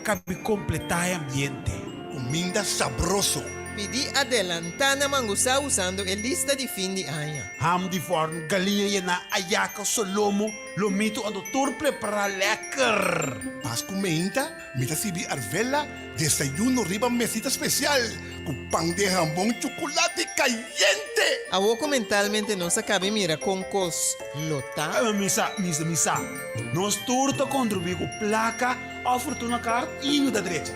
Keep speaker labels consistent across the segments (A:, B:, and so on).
A: acabe completar el ambiente.
B: Comida sabroso.
C: Pidi adelantar na mangusa usando a lista de fin de año.
A: Ham die vorn galinha je na ayaka solomo, lomito aan de toer preparar lekker.
B: Pas comida, mita sibi arvela, desayuno riba mesita especial, con pan de jamón chocolate caliente.
C: Awoco mentalmente no se acabe mira con cos lota.
A: Misa. Nos turto contribuir com placa, a fortuna card e da direita.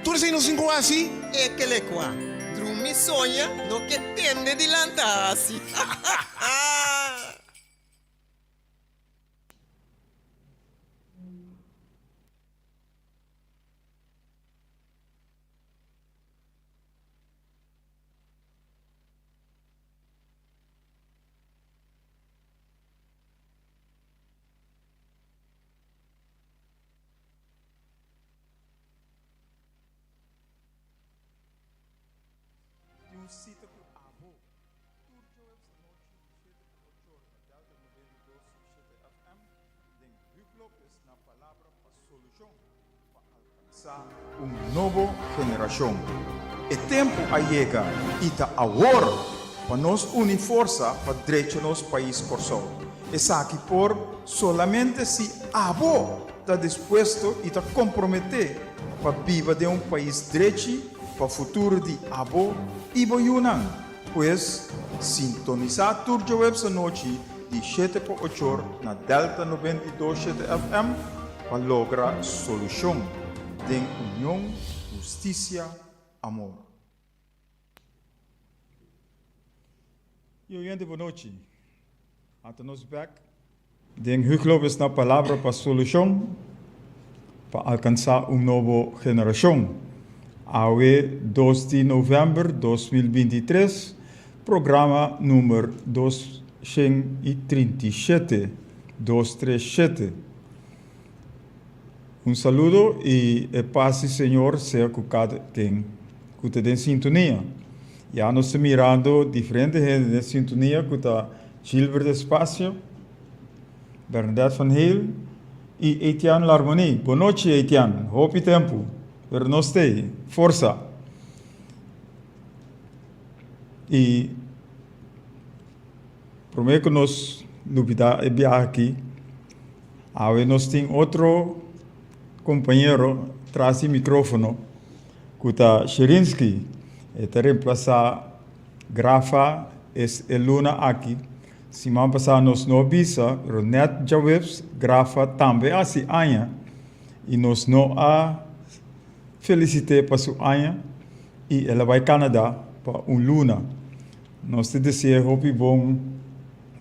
B: ¿Tú eres no 5 así?
C: E que le qua. Drumi sonha no que tende de lantasi.
D: Cita pro avô. Turjo essa noite de 7 na Delta 92 FM, den Huklopes na palavra para solução para alcançar novo geração. O tempo chega e está agora para nós unir força para direito nosso país corso. Essa aqui por solamente se avô está disposto e está comprometido para viver de país direito para o futuro de avô e boiunan, pois sintonizar Turjo Web essa noite de 7 para 8 na Delta 92 FM para lograr solução de união, justiça, amor. E gente, boa noite. Até nós back. Den Huklopes na palavra para solução para alcançar nova geração. AWE 2 de novembro de 2023, programa número 237, 237. Saludo e paz, Senhor, seja com cada quem está em sintonia. Já nós estamos mirando diferentes gente de sintonia, que está Gilbert Espacio, Bernadette Van Heel e Etienne Larmonie. Boa noite, Etienne. Hope tempo. Pero não sei, força. E prometo que nós novidade é aqui. Aí nós temos outro companheiro atrás do microfone, que está Sherinsky, está reemplaçar Grafa e Luna aqui. Se não passar nós não bisa, net Jawebs Grafa também assim aia e nós não há felicité para sua Anya e ela vai ao Canadá para luna. Nós te desejamos um bom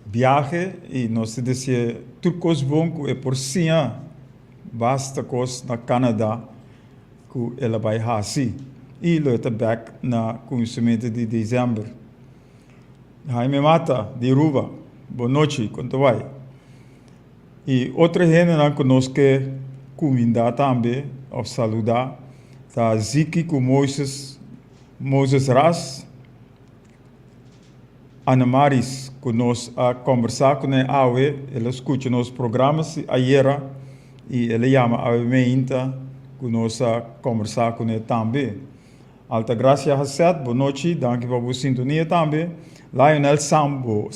D: viagem e nós te desejamos tudo coisa bom que é por si, basta coisa na Canadá que ela vai fazer. E ela está back na começamento de dezembro. Jaime Mata, de Ruba, boa noite, quanto vai? E outra gente não conosco comida também, ao saludar. Tá Ziki com Moses Ras, Ana Maris, que nós a conversar com a AWE, ela escuta nos programas ayer e ela chama a AWE Meinta, que nós a conversar com ela também. Alta Gracia Hasset, boa noite, danke para a sintonia também. Lionel Sambo,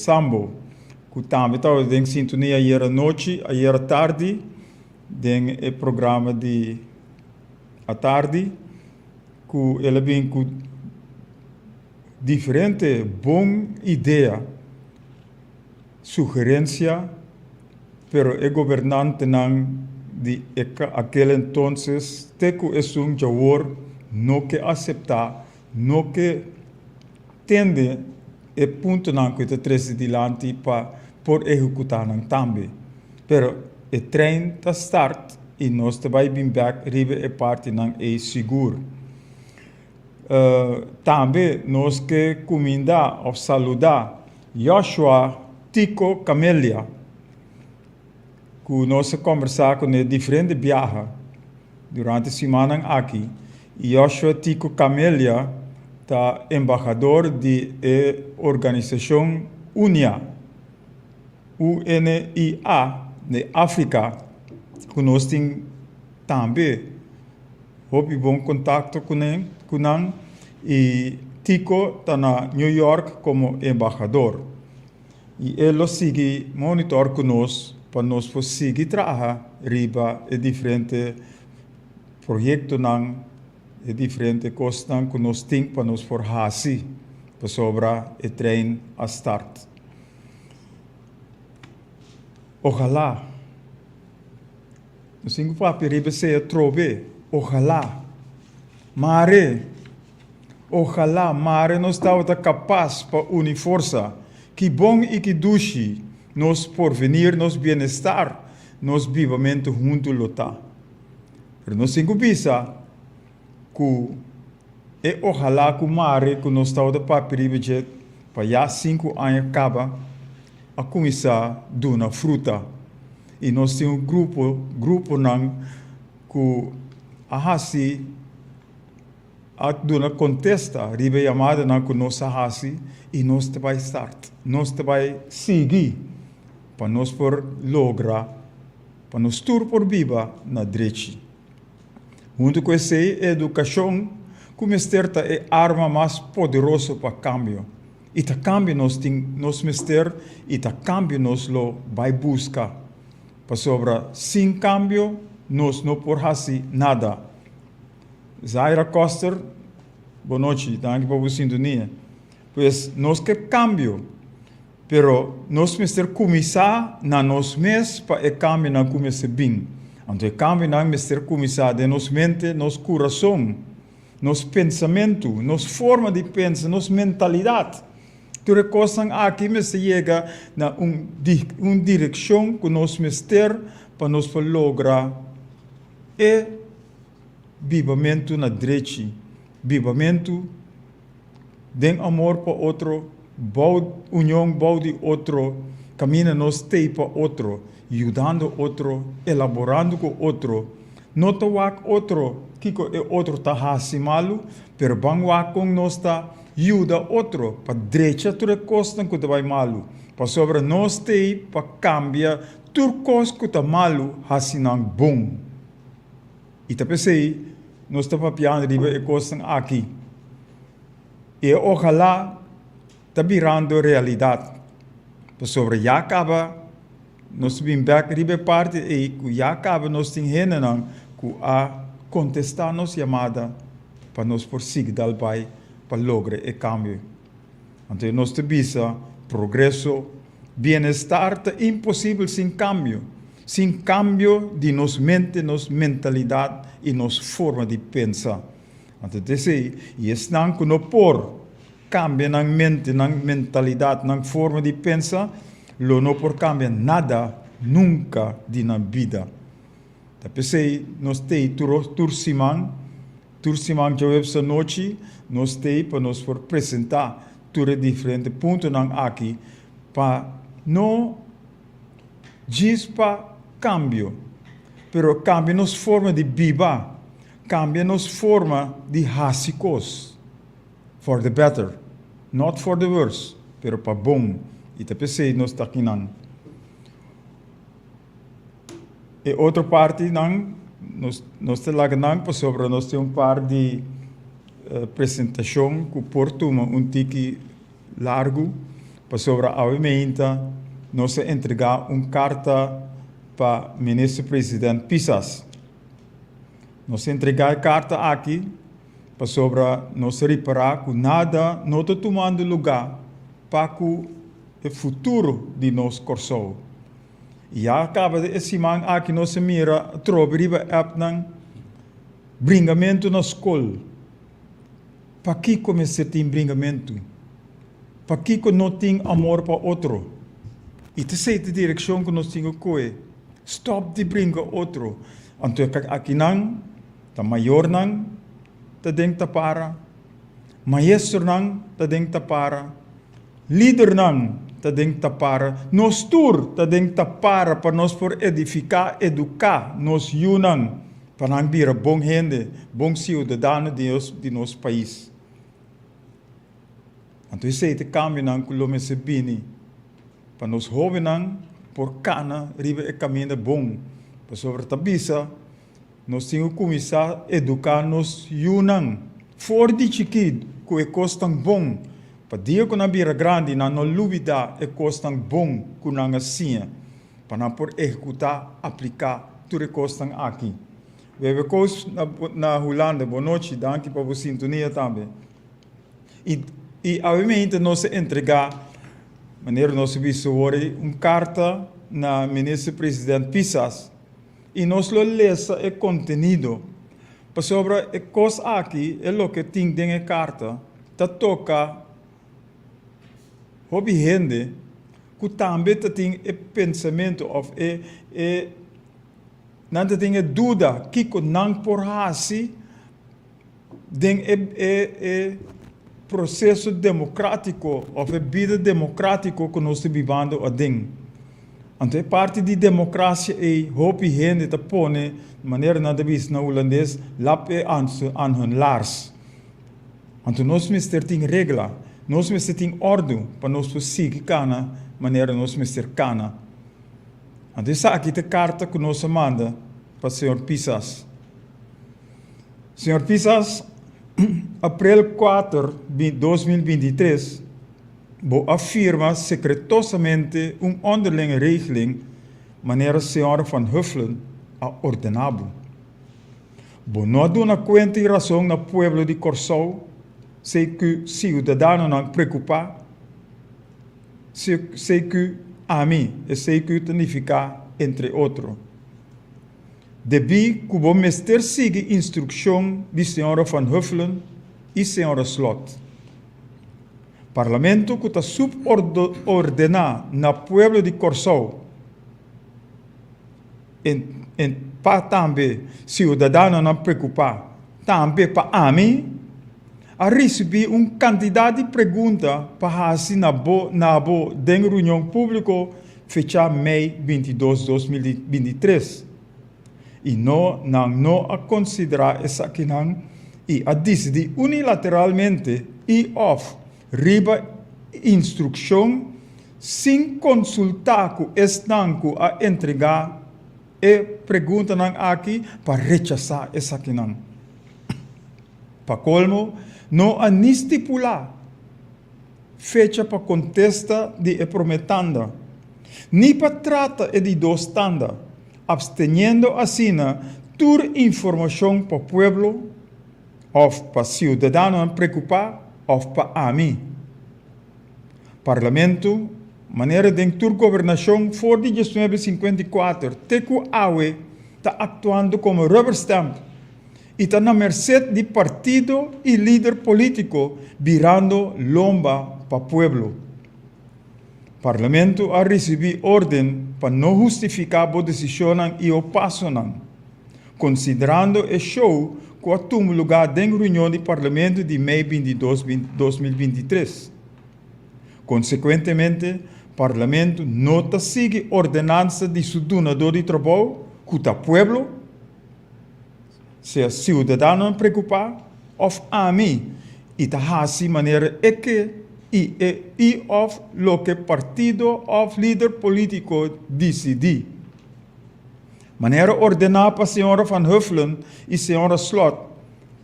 D: que também estava em sintonia ayer à noite, ayer à tarde, tem o programa de à tarde, que ela vem com diferente boa ideia, sugerência, pero o governante não de aquele entonces teco é jawor no que aceitar, no que tende e ponto não que te traz adiante para por executar não também, pero o trem está start e nós também bem back riba e parte não é seguro. Também nós que comida ou saludar Joshua Tico Camelia, que nós conversar com ele diferente viagens durante a semana aqui. Joshua Tico Camelia está embaixador de organização UNIA, UNIA de África, que nós temos também Hopi bom contacto kunang e Tico está na New York como embajador. E ele sigue monitor conosco para nós seguir trabalhar riba e diferente projetos nang e diferente coisas nang que nós temos para nós forjar para sobra e trein a start. Ojalá nós temos para riba se trove. Ojalá Mare nós estava capaz para unir força. Que bom e que dushi nos porvenir, nos bem-estar, nos vivamente junto lutar. Mas nós temos que e ojalá que Mare que nós estava para já 5 anos acaba a começar a dar fruta. E nós temos grupo não que a dona contesta, riba chamada na que nós hasi e nós te vai start, nós te vai seguir para nós por lograr, para nós tur por viva na direita. Junto com essa educação, como esta é a arma mais poderosa para cambio. E ta cambio nós mister e ta cambio nós lo vai buscar. Para sobra sem cambio nós não por hasi nada. Zaira Coster, boa noite, danke por sintonia. Pois nós que cambio, pero nós mister começar na nós mesmos para cambio na começar bem. Então cambio na mister começar de nos mente, nos coração, nos pensamento, nos forma de pensar, nos mentalidade. Tudo coisa aqui me se chega na direção que nós mister para nós lograr e vivamento na direita, vivamento de amor para outro, união de outro, caminho nós tem para outro, ajudando outro, elaborando com outro, não te wak outro, que é outro tá hasi malo, pero bang wak com nós tá ajuda outro, para direita tudo costa que te vai malo, para sobre nós tem para cambiar tudo coisa que tá malo hasi nang bom. E pensei, nós estamos papiando de coisas aqui. E ojalá está virando realidade. Sobre já acaba, nós vimos back ribe parte e já acaba nós temos gente que a contestar nossa chamada para nós prosseguir dal pai para lograr o cambio. Então nós temos progresso, bem-estar é impossível sem cambio. Sem cambio de nos mente, nos mentalidade e nos forma de pensar. Então, e estão que não por cambio na mente, na mentalidade, na forma de pensar, não por cambia nada, nunca de na vida. Então, nós temos tursimang já essa noite, nós temos para nos apresentar tudo diferente pontos aqui, para não diz para cambio, pero cambia nos forma de viva, cambia nos forma de hasicos, for the better, not for the worse, pero para bom, e te pensei nós está aqui não. E outra parte não, nós te laga não, para sobre nós temos par de apresentação que porto tique largo, para sobre a emenda, nós entregar carta para o ministro-presidente Pisas. Nós entregar a carta aqui para sobre nós reparar que nada não está tomando lugar para o futuro de nosso corso. E já acaba de semana aqui nós mira trobriba apnang bringamento na escola. Para que começar a ter bringamento? Para que não tem amor para outro? E te sei a direção que nós temos que stop de brincar outro. Então aqui não, tá maior não, tá dentro tá para, maestro não, tá dentro tá para, líder não, tá dentro tá para, nós tur tá dentro tá para nós por edificar, educar, nós unam para não vir bom gente, bom cidadão de nosso país. Então sei te cambio não que lo me se bini. Para nós jovens, por cana, riba e caminho bom. Para sobre tabisa, nós temos que começar a educar-nos junang. For de chiquito, que é costam bom. Para dia que na bira grande, na não lubida, é costam bom que não assim. Para não por executar, aplicar, tudo é costam aqui. We hebben coach na Holanda, boa noite, danke para a sintonia também. E obviamente nós entregar, maneira nós visualizar carta na ministro-presidente Pisas e nós lo lesa o conteúdo. Para sobre a coisa aqui, é o que tem em carta, tá toca hobby gente que também tem o pensamento of não tem dúvida que não por assim den processo democrático ou a vida democrática que nós estamos vivendo a den. Então, parte de democracia é hopi gente te pone de maneira nada vis na holandês lap aan hun laars. Então, nós mister tem regra, nós mister tem ordem para nós seguir cana maneira nós mister cana. Então, essa aqui é a carta que nós manda para o Sr. Pisas. Sr. Pisas, abril 4 de 2023, afirma secretosamente onderlinge regeling, maneira a senhora Van Huffelen a ordenado. Não dá uma conta e razão no pueblo de Corsou, sei que cidadano não preocupa, sei que a mim, e sei que significa entre outros. Debi que o mestre siga instrução de senhora Van Huffelen e senhora Slot. Parlamento que está subordenado na pueblo de Corsou, para também cidadano não preocupar, também para a mim, a receber quantidade de perguntas para fazer na reunião pública fecha Mei 22, 2023. E não a considerar essa aqui e a decidir unilateralmente e riba instrução sem consultar com estanco a entregar e pergunta aqui para rechazar essa aqui Para colmo, não a estipular fecha para contesta de prometanda, nem para trata de dos tanda, absteniendo assim toda informação para o pueblo, ou para cidadano preocupar, ou para a mim. Parlamento, maneira de toda governação, for de 1954, teco awe, está atuando como rubber stamp e está na merced de partido e líder político, virando lomba para o pueblo. Parlamento a receber ordem para não justificar a decisão e o passo, considerando o show que tomou lugar na reunião do Parlamento de Mei 22, 2023. Consequentemente, o Parlamento não sigue ordenança de seu donador de trabalho, que o pueblo, se é cidadano preocupar, ou a mim, e está assim maneira que e of lo que partido of líder político decidi. Maneira ordenar para a senhora Van Huffelen e a senhora Slot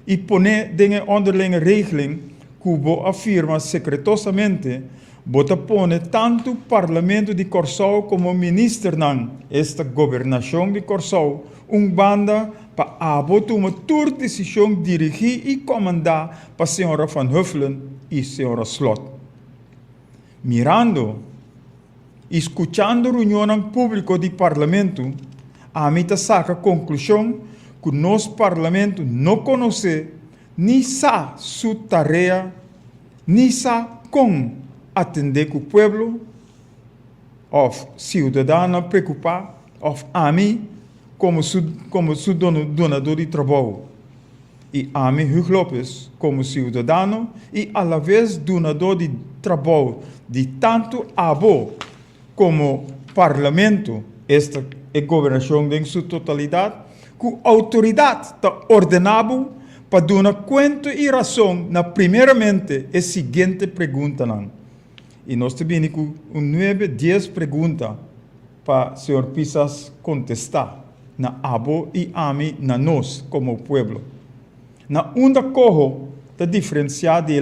D: e poner dingen onderlinge regeling que o afirma secretosamente, bota pone tanto o Parlamento de Corsou como o ministro esta governação de Corsou, banda para tomar toda decisão dirigir e comandar para a senhora Van Huffelen e a senhora Slot. Mirando, escuchando a reunião pública do Parlamento, a mim saca a conclusão que nosso Parlamento não conhece nem sabe sua tarefa, nem sabe como atender o povo, ou cidadano preocupado, ou a mim como seu donador de trabalho. E a mim, Hugo Lopes, como cidadano e, a la vez, donador de trabalho de tanto abo como Parlamento, esta é a governação em sua totalidade, que a autoridade está ordenada para dar conta e razão na primeiramente a seguinte pergunta. E nós temos com 9, 10 perguntas para o Sr. Pisas contestar. na abo e ami na nós como pueblo. Na unda cojo te diferenciar de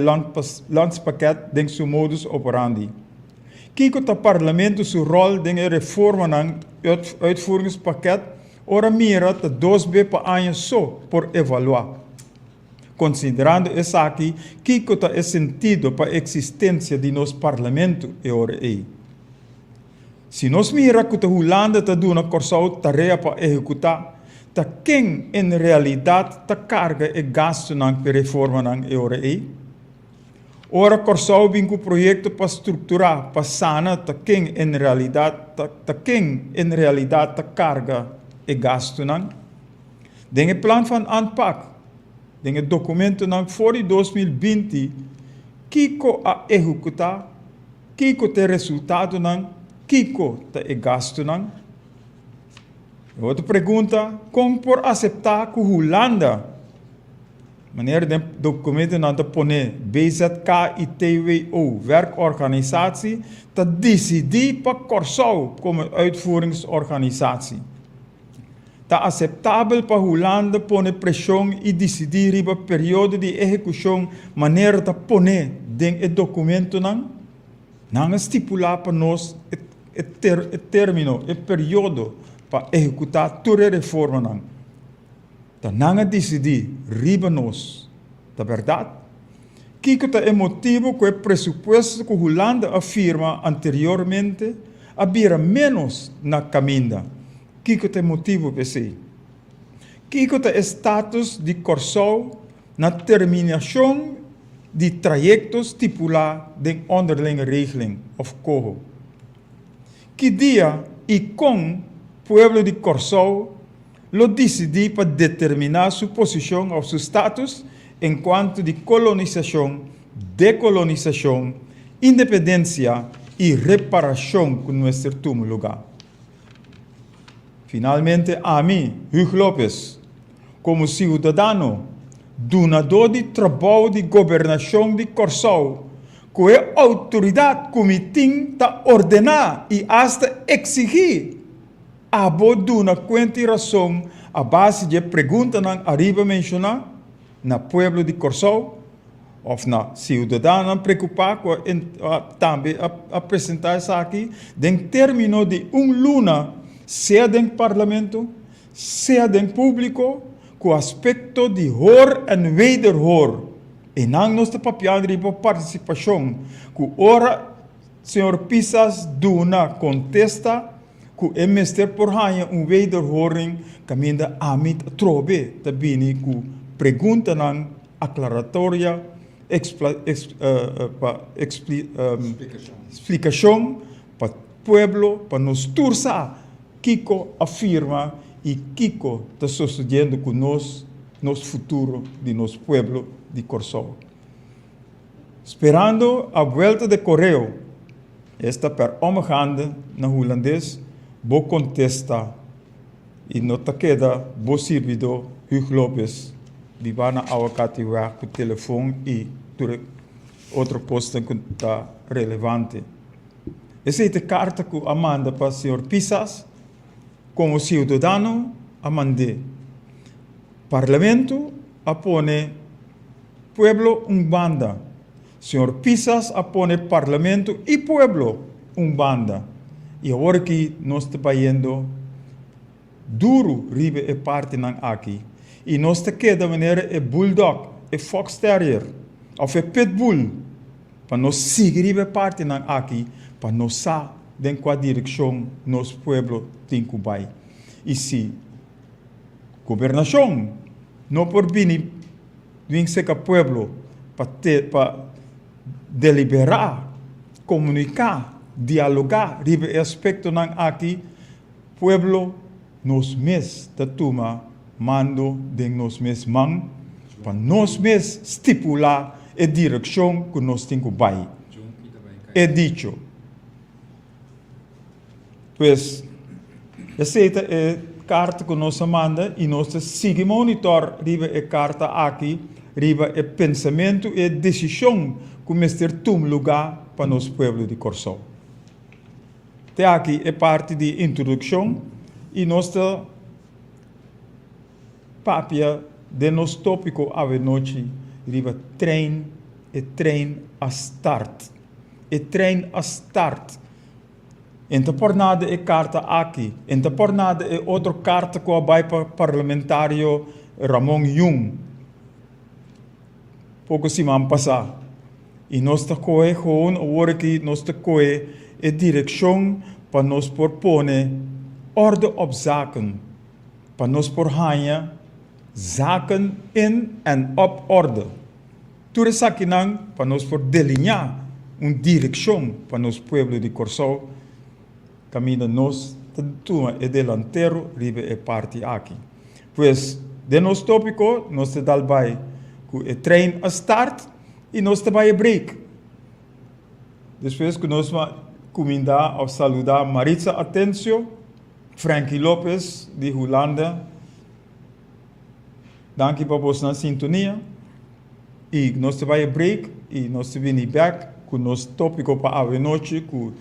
D: landspakket den su modus operandi. Kiko ta parlamento su rol den reforma ng uitvoeringspakket ora mira te 2 per año so por evaluar. Considerando isso aqui, kiko ta é sentido para a existência de nosso parlamento e ora aí. Se nós mira que a Holanda está dando uma tarefa para executar, ta quem em realidade ta carga e gasto na reforma na EURE. Ora corsau bingo projeto para estruturar, para sana, ta quem em realidade ta carga e gasto na. Den plan van aanpak, den documento na voor 2020, kiko a executar, kiko te resultado na, kiko te e gasto na. Outra pergunta, como por aceitar que a Holanda, meneer de documenten aan te ponen, BZK e TWO, werkorganisatie, te decidir para Corsau como uitvoeringsorganisatie. Te aceitável para a Holanda poner pressão e decidir riba período de execução, maneira de poner den documento não estipular para nós o término, o período para executar toda a reforma não. Tá não decidir riba nós, tá verdade? Que é motivo que o pressuposto que a Holanda afirma anteriormente havia menos na caminho. Que é motivo para isso? Que é status de Corsau na terminação de trajectos estipulados de onderlinge regeling of COHO. Que dia e com pueblo de Corsau lo decidi para determinar su posición o su status en cuanto de colonización, decolonización, independencia y reparación con nuestro lugar. Finalmente, a mí, Hugo López, como ciudadano, donador de trabajo de gobernación de Corsau, que es autoridad comité ta ordenar y hasta exigir a una cuenta y razón a base de preguntas que arriba mencionar na pueblo de Corsau ou na ciudadana preocupado também a apresentar isso aqui em termos de luna, seja dentro do parlamento, seja dentro do público, com aspecto de hoor en wederhoor. E não nosso papel de participação, que ora, senhor Pisas, duna contesta, que é mestre por hanha wederhoring, caminda amit trobe, tabini, que pergunta não aclaratória, explicação para o pueblo, para nos tursa, Kiko afirma e Kiko está sucedendo com nós, nosso futuro de nosso pueblo de Corsau. Esperando a volta de correio, esta per omgande na holandês, bo contesta e nota queda bo servidor Hugo López, die va na awakati wa por telefone e outra coisa que está relevante. Essa é a carta que Amanda para o senhor Pisas, como cidadão, amande. Parlamento apone pueblo banda. Senhor Pisas apone parlamento e pueblo banda. E agora que nós estamos indo duro ribe e parte nan aqui. E nós te queda maneira e bulldog, e fox terrier, of e pitbull, para nós seguir ribe parte nan aqui, para nós sa den qua direção nosso pueblo tem que vai. E se governação não por vir se que pueblo para deliberar, comunicar, dialogar ribe aspecto nan aqui, pueblo nos mes da tuma mando de nos mes man para nos mes estipular a direção que nós temos que vai. É dicho. Pues, essa é a carta que nós manda e nós seguimos monitor riba a carta aqui, riba o pensamento e decisão que nós temos lugar para nosso pueblo de Corsau. Até aqui é parte de introdução e nós papia de nos tópico ave noite riba trein a start. E trein a start. Então por nada é carta aqui. Então por nada é outra carta com a bai parlamentário Ramon Jung. Pouco semana passada. E nós te coe gewoon hoor que nós te coe a direção para nós propone orde op zaken. Para nós por hanha zaken in en op orde. Tudo aqui não para nós por delinear uma direção para nos pueblo de Corsol. Caminho nós tuma e delantero ribe e parte aqui. Pois de nos tópico nós te dal vai com o trein a start e nós te vai a break. Depois que nós comendar ao saludar Maritza Atencio, Frankie Lopez de Holanda. Dank para você sintonia. E nós te vai a break e nós te vem back com nosso tópico para a noite com o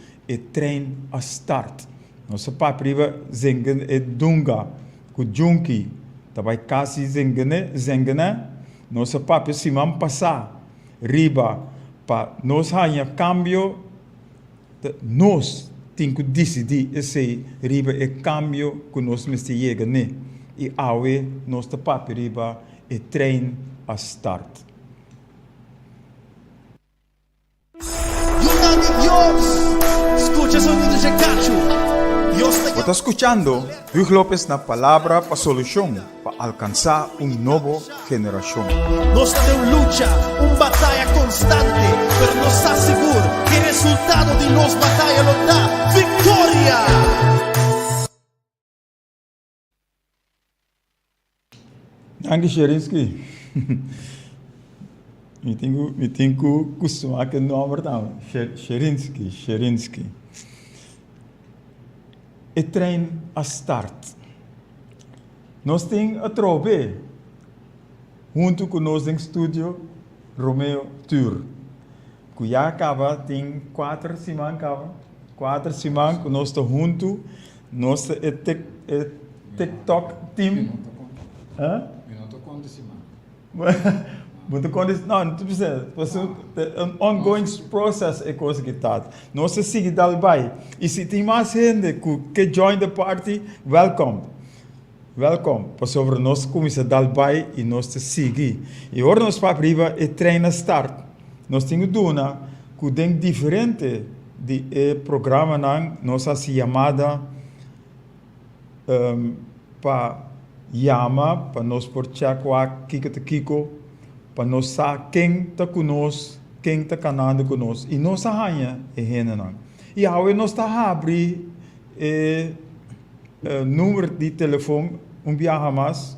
D: trein a start. Nossa papriva zengen e dunga com junkie. Tabai kasi zengene. Nossa papi simam passar riba para nós hanya cambio. Nós temos que decidir esse riba e cambio que nós mesti chega ne. E awe nós te papi riba e trein a start.
E: Escucha sonido de cacho.
D: Você está escuchando Hugh Lopez na palavra para solução para alcançar uma nova geração.
E: Nós temos luta, batalha constante, mas nós está seguro que o resultado de nossa batalha nos dá vitória.
D: Danke, Sherinsky. Me tenho que acostumar com o nome também. Sherinsky. E trein a start. Nós temos a trobe, junto com nós em estúdio, Romeo Tour. Que já acaba, tem 4 semanas, que nós estamos juntos, nós TikTok team. Hã?
F: Eu não estou contando semana.
D: Não precisa. Um ongoing process é coisa que está. Nós seguimos daí. E se tem mais gente que join the party, welcome. Para sobre nós começar daí e nós seguir. E agora nós para priva e treina start. Nós temos duna que tem diferente de programa nós assim chamada para para nós por checar kiko para nós saber quem está conosco, quem está canando conosco. E nós arranha e rena não. E agora nós está abrir número de telefone viaja mais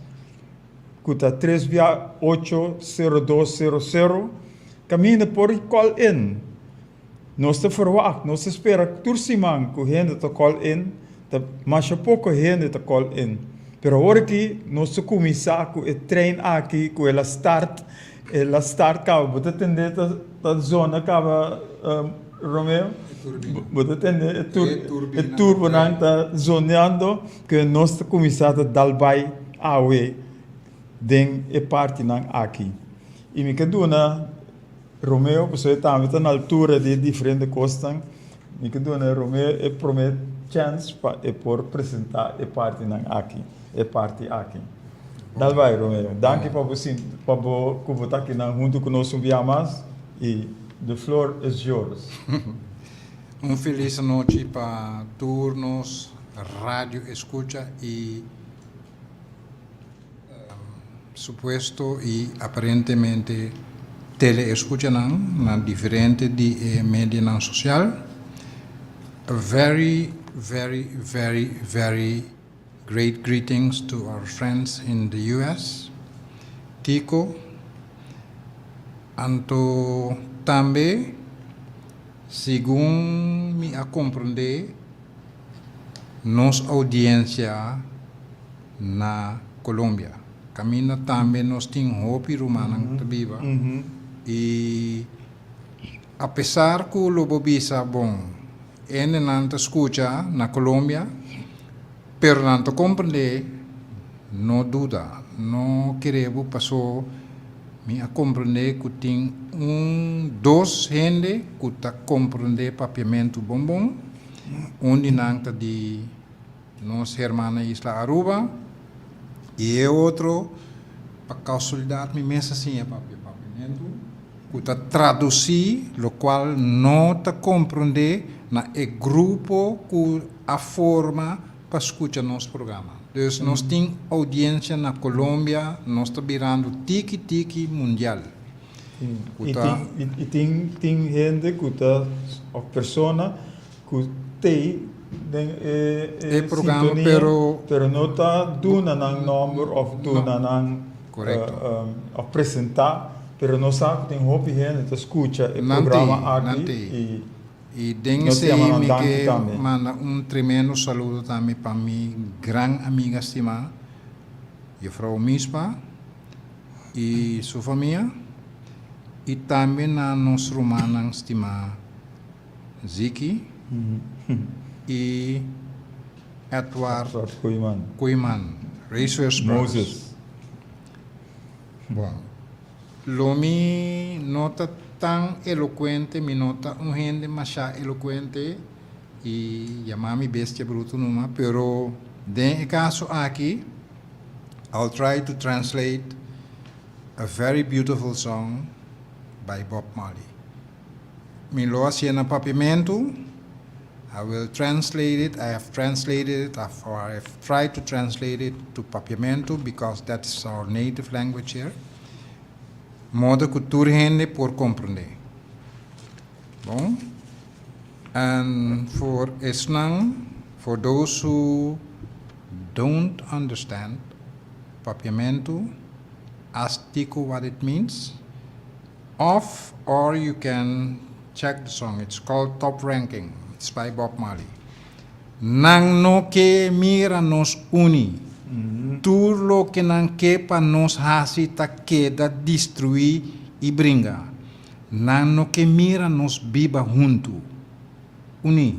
D: que está 368-0200 caminha por call in. Nós está verwacht, nós espera por semana que gente está call in, mas pouco gente está call in. Pero agora que nós começar com o trein aqui, com ela start acaba, você atender a zona acaba, Romeo? Você atender a turbina está zoneando, que nós começar a dar vai awe den e parte aqui. E me caduna Romeo, você está na altura de diferentes costas, me caduna Romeo e promete chance para por apresentar e parte aqui. É parte aqui. Dal vai, Romeo. Danke para você estar aqui junto conosco mais e the floor is yours.
F: Feliz noite para turnos, rádio escucha e supuesto e aparentemente tele escucha na diferente de mídia social. Very great greetings to our friends in the US. Kiko, anto também, segundo me a compreender, nossa audiência na Colômbia. Camina também nós temos hopi rumana tabiba. E apesar que o lobo bisa bom, não escuta na Colômbia, pero não compreende no duda, no queremos pasó me a comprender que tem dos gente que está compreender papiamento bombom, dinanta de nossa hermana Isla Aruba e outro para consolidar minha mesa assim é papiamento que está traduzir, lo qual não está compreender na grupo que a forma para escutar nosso programa. Dus nós temos audiência na Colômbia, nós estamos virando tiki-tiki mundial.
D: E tem gente que está, ou pessoa que tem
F: programa,
D: sintonia,
F: pero
D: não está dando um número ou dando
F: correto.
D: apresentar, pero não sabe tem roupa gente que escuta o programa aqui
F: e dengue
D: nós
F: se
D: chamamos
F: me
D: Dante
F: que
D: também.
F: manda tremendo saludo também para minha grande amiga estimada, Frau Mispa e sua família, e também na nossa romana estimada Ziki e Edward Koyman, Racers Brothers.
D: Moses.
F: Bom, Lomi nota tan eloquente, mi nota gente más eloquente y llamami bestia bruto numa, pero en caso aquí, I'll try to translate a very beautiful song by Bob Marley. Mi lo hacía en papiamento. I will translate it. I have translated it, or I have tried to translate it to papiamento because that's our native language here. Modo cultura gente por compreender. Bom? And for Islam, for those who don't understand papiamento, ask Tico what it means. Or you can check the song. It's called Top Ranking. It's by Bob Marley. Nang no que mira nos uni. Tu lo que não quer para nos hasita queda destruir e brinca. Não que mira nos biba junto. Uni.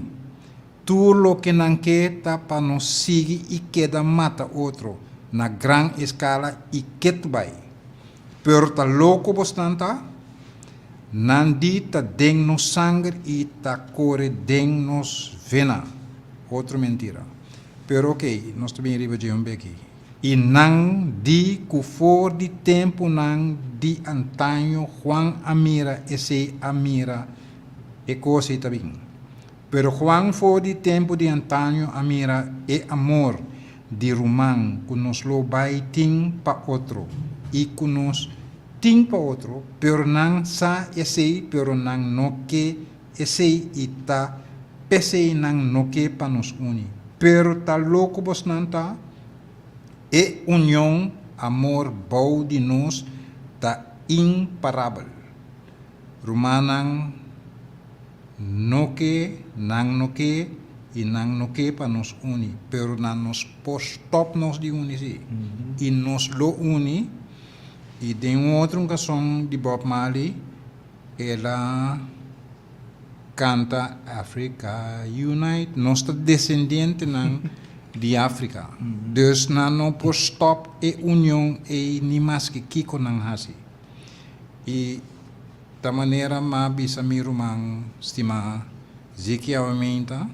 F: Tu lo que não quer para nos seguir e queda mata outro na gran escala e que vai. Pero ta louco bastante, não dita den nos sangue e ta corre den nos vena. Outra mentira. Pero ok, nós também arriba de aqui. E não di que for de tempo não de antanho Juan Amira esse Amira e coisa também. Pero Juan for de tempo de antanho Amira e amor de Román que nos lo vai ting pa outro e que nos ting pa outro, pero não sa esse, pero não no que esse e ta pese não no que pa nos uni. Pero ta louco bastante e união, amor, bom de nós, ta imparável. Romanang no que, nang no que, e nang no que para nos unir. Pero na nos stop nos de unir, sim. E nos lo uni, e de outra canção de Bob Marley, ela canta Africa Unite, nossa descendente de África. Dus não por stop e união e nem mais que kiko nang hasi. E da maneira ma bisa mi rumang stima ziki aumenta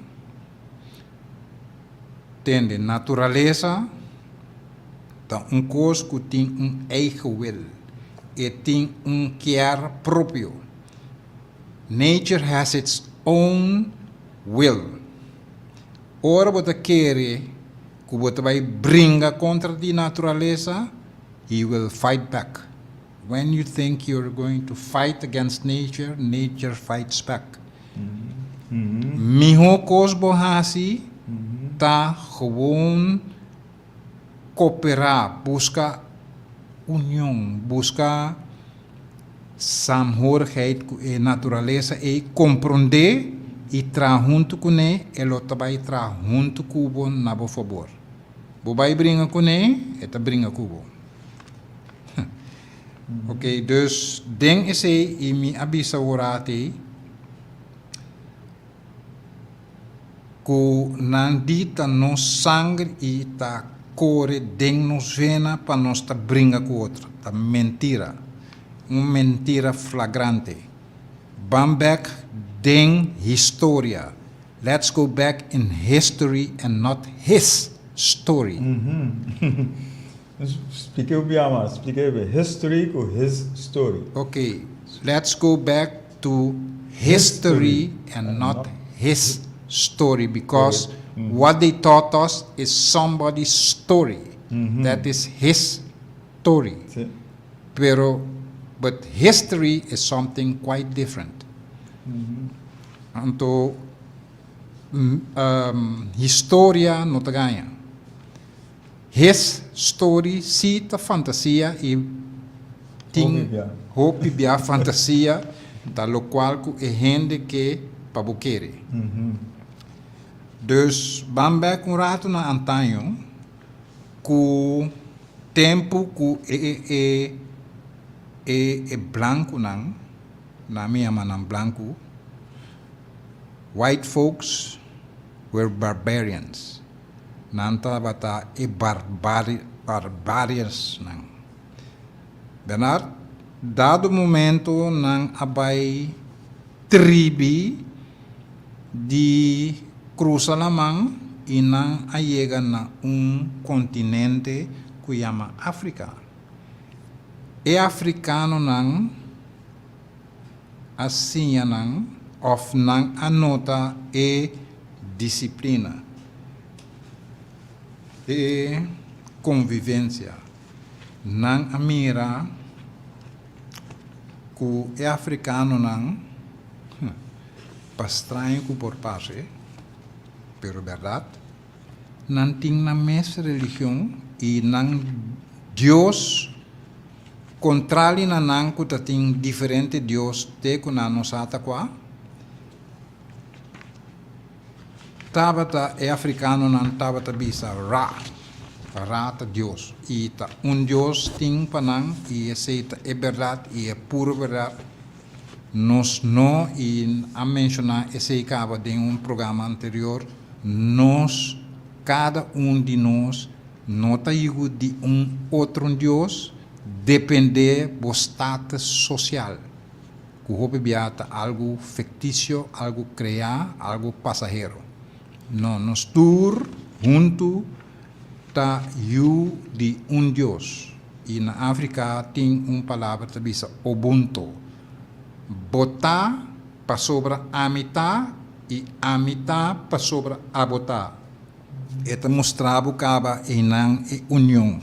F: tende natureza tá coisa que tem eigen wil e tem quer próprio. Nature has its own will. Ora você quer que você vai brincar contra a natureza, he will fight back. When you think you're going to fight against nature, nature fights back. Miho kosbo hasi, tá gewoon cooperar, busca união, busca samhorigheid com a natureza e compreender e trazer junto com ele, ele também traz junto com o na bo favor. Bo vai brincar com ele, ele brinca com o. Ok, dus denk esse e me avisa orate que não dita no sangue e ta core den nos vena para nos ta brinca com outra. Ta mentira. Uma mentira flagrante. Bamback den historia. Let's go back in history and not his story.
D: Expliquei o Biama, expliquei bem. History com his story.
F: Okay, let's go back to history and not his story, because what they taught us is somebody's story. That is his story.
D: Sim.
F: But history is something quite different. Então, historia não te ganha. His story cita fantasia e tem hope bia fantasia, da lo qual é gente que pabuquere. Dus bambek um rato na antanho, ku tempo ku e branco nang, na minha manang branco, white folks were barbarians. Nanta bata e barbarians nang. Benar, dado momento nang abay tribi di cruza lamang inang ayega na continente que llama África. E africano nang assim nang of nang anota e disciplina e convivência nang amira ku e africano nang pastrain ku por pase, pero verdad nan ting na mes religião e nang Dios contrali na nang ku tating diferente Dios te ku na nosata kwa tabata e africano nan tabata bisa Ra Dios. E ta Dios ting panang e aceita é verdade e é pura verdade. Nós não, e a mencionar esse acaba de programa anterior, nós, cada de nós, não está de outro Deus, depender do status social. Que o beata algo fictício, algo criar, algo passageiro. Não, nós todos juntos tá de Deus. E na África tem palavra que diz Ubuntu. Botar para sobre a mitad e a mitad para sobre a botar. Eta mostrava caba e não é união.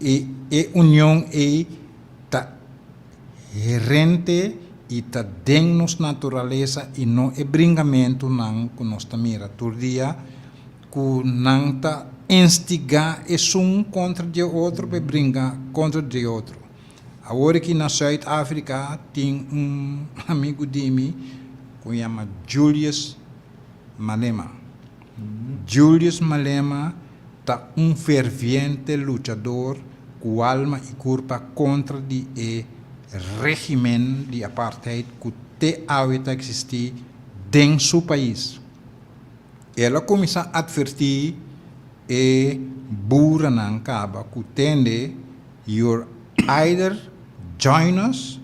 F: E união é ta herente e ta dennos natureza e não é bringamento não que nós mira. Todo dia que não ta instigar é contra de outro para brincar contra de outro. Agora que na Sudáfrica tem amigo de mim que se chama Julius Malema. Julius Malema está ferviente lutador com alma e corpo contra o regime de apartheid que te havia existir dentro do seu país. Ela começa a advertir e burra não acaba que tende you're either join us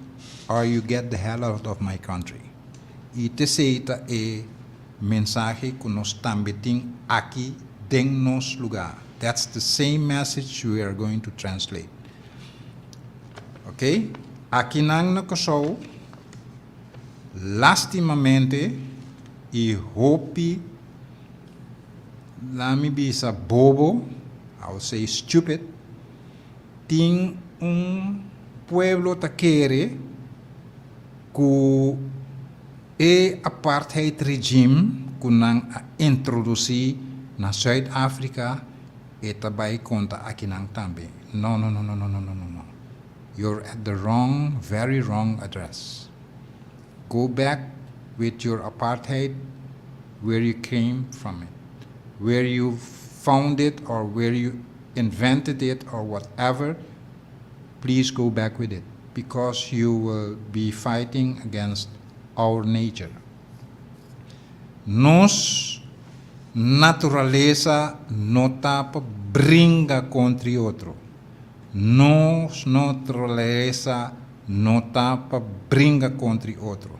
F: or you get the hell out of my country. E terceira é mensagem que nós também temos aqui em nosso lugar. That's the same message we are going to translate. Ok? Aqui na Kosovo, lastimamente, e hope, lá me bisa bobo, I would say stupid, tem pueblo taquere que é apartheid regime que não introduzir na Sudáfrica e também conta aqui não também. No. You're at the very wrong address. Go back with your apartheid where you came from it, where you found it or where you invented it or whatever. Please go back with it, because you will be fighting against our nature. Nós naturaleza não está para brigar contra outro. Nossa naturaleza não está para brigar contra outro.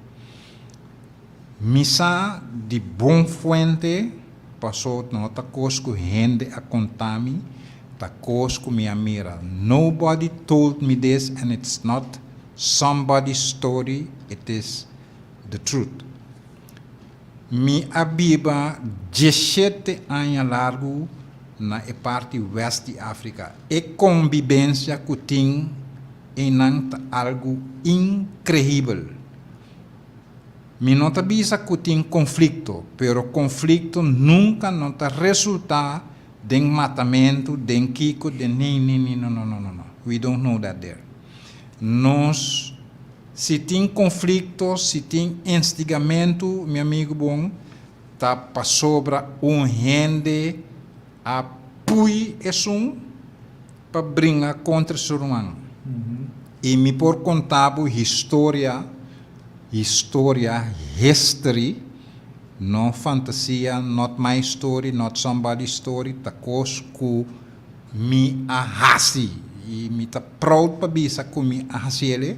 F: Misa de bom fuente passou nota cosco gente a contar-me, ta cosco minha mira. Nobody told me this and it's not somebody's story, it is the truth. Mi abiba 17 anos largo na parte west de África. E convivência que tem algo incrível. Mi nota bisa que tem conflito, pero conflito nunca nota resulta de matamento, de kiko, de no. We don't know that there. Nós, se tem conflito, se tem instigamento, meu amigo bom, tá para sobra gente apoio isso para brigar contra o ser humano. E me por contar history, não fantasia, not my story, not somebody's story, ta coisa que me ahasi. E me tá proud para bisa que me ahasi ele,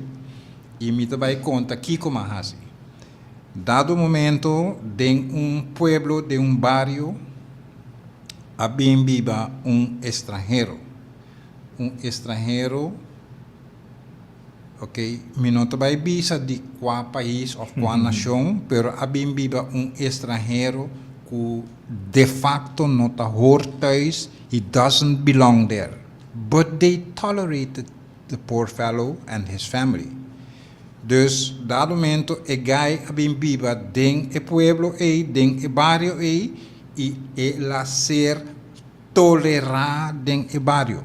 F: e me tá vai conta que como ahasi. Dado momento, de pueblo, de barrio, había viva extranjero. Ok, mi no te vai visa de qual país ou qual nação, pero había viva extranjero que de facto não está thuis, he doesn't belong there. But they tolerated the poor fellow and his family. Dus, dado momento, gai había viva den pueblo den barrio e ela ser tolerar den barrio.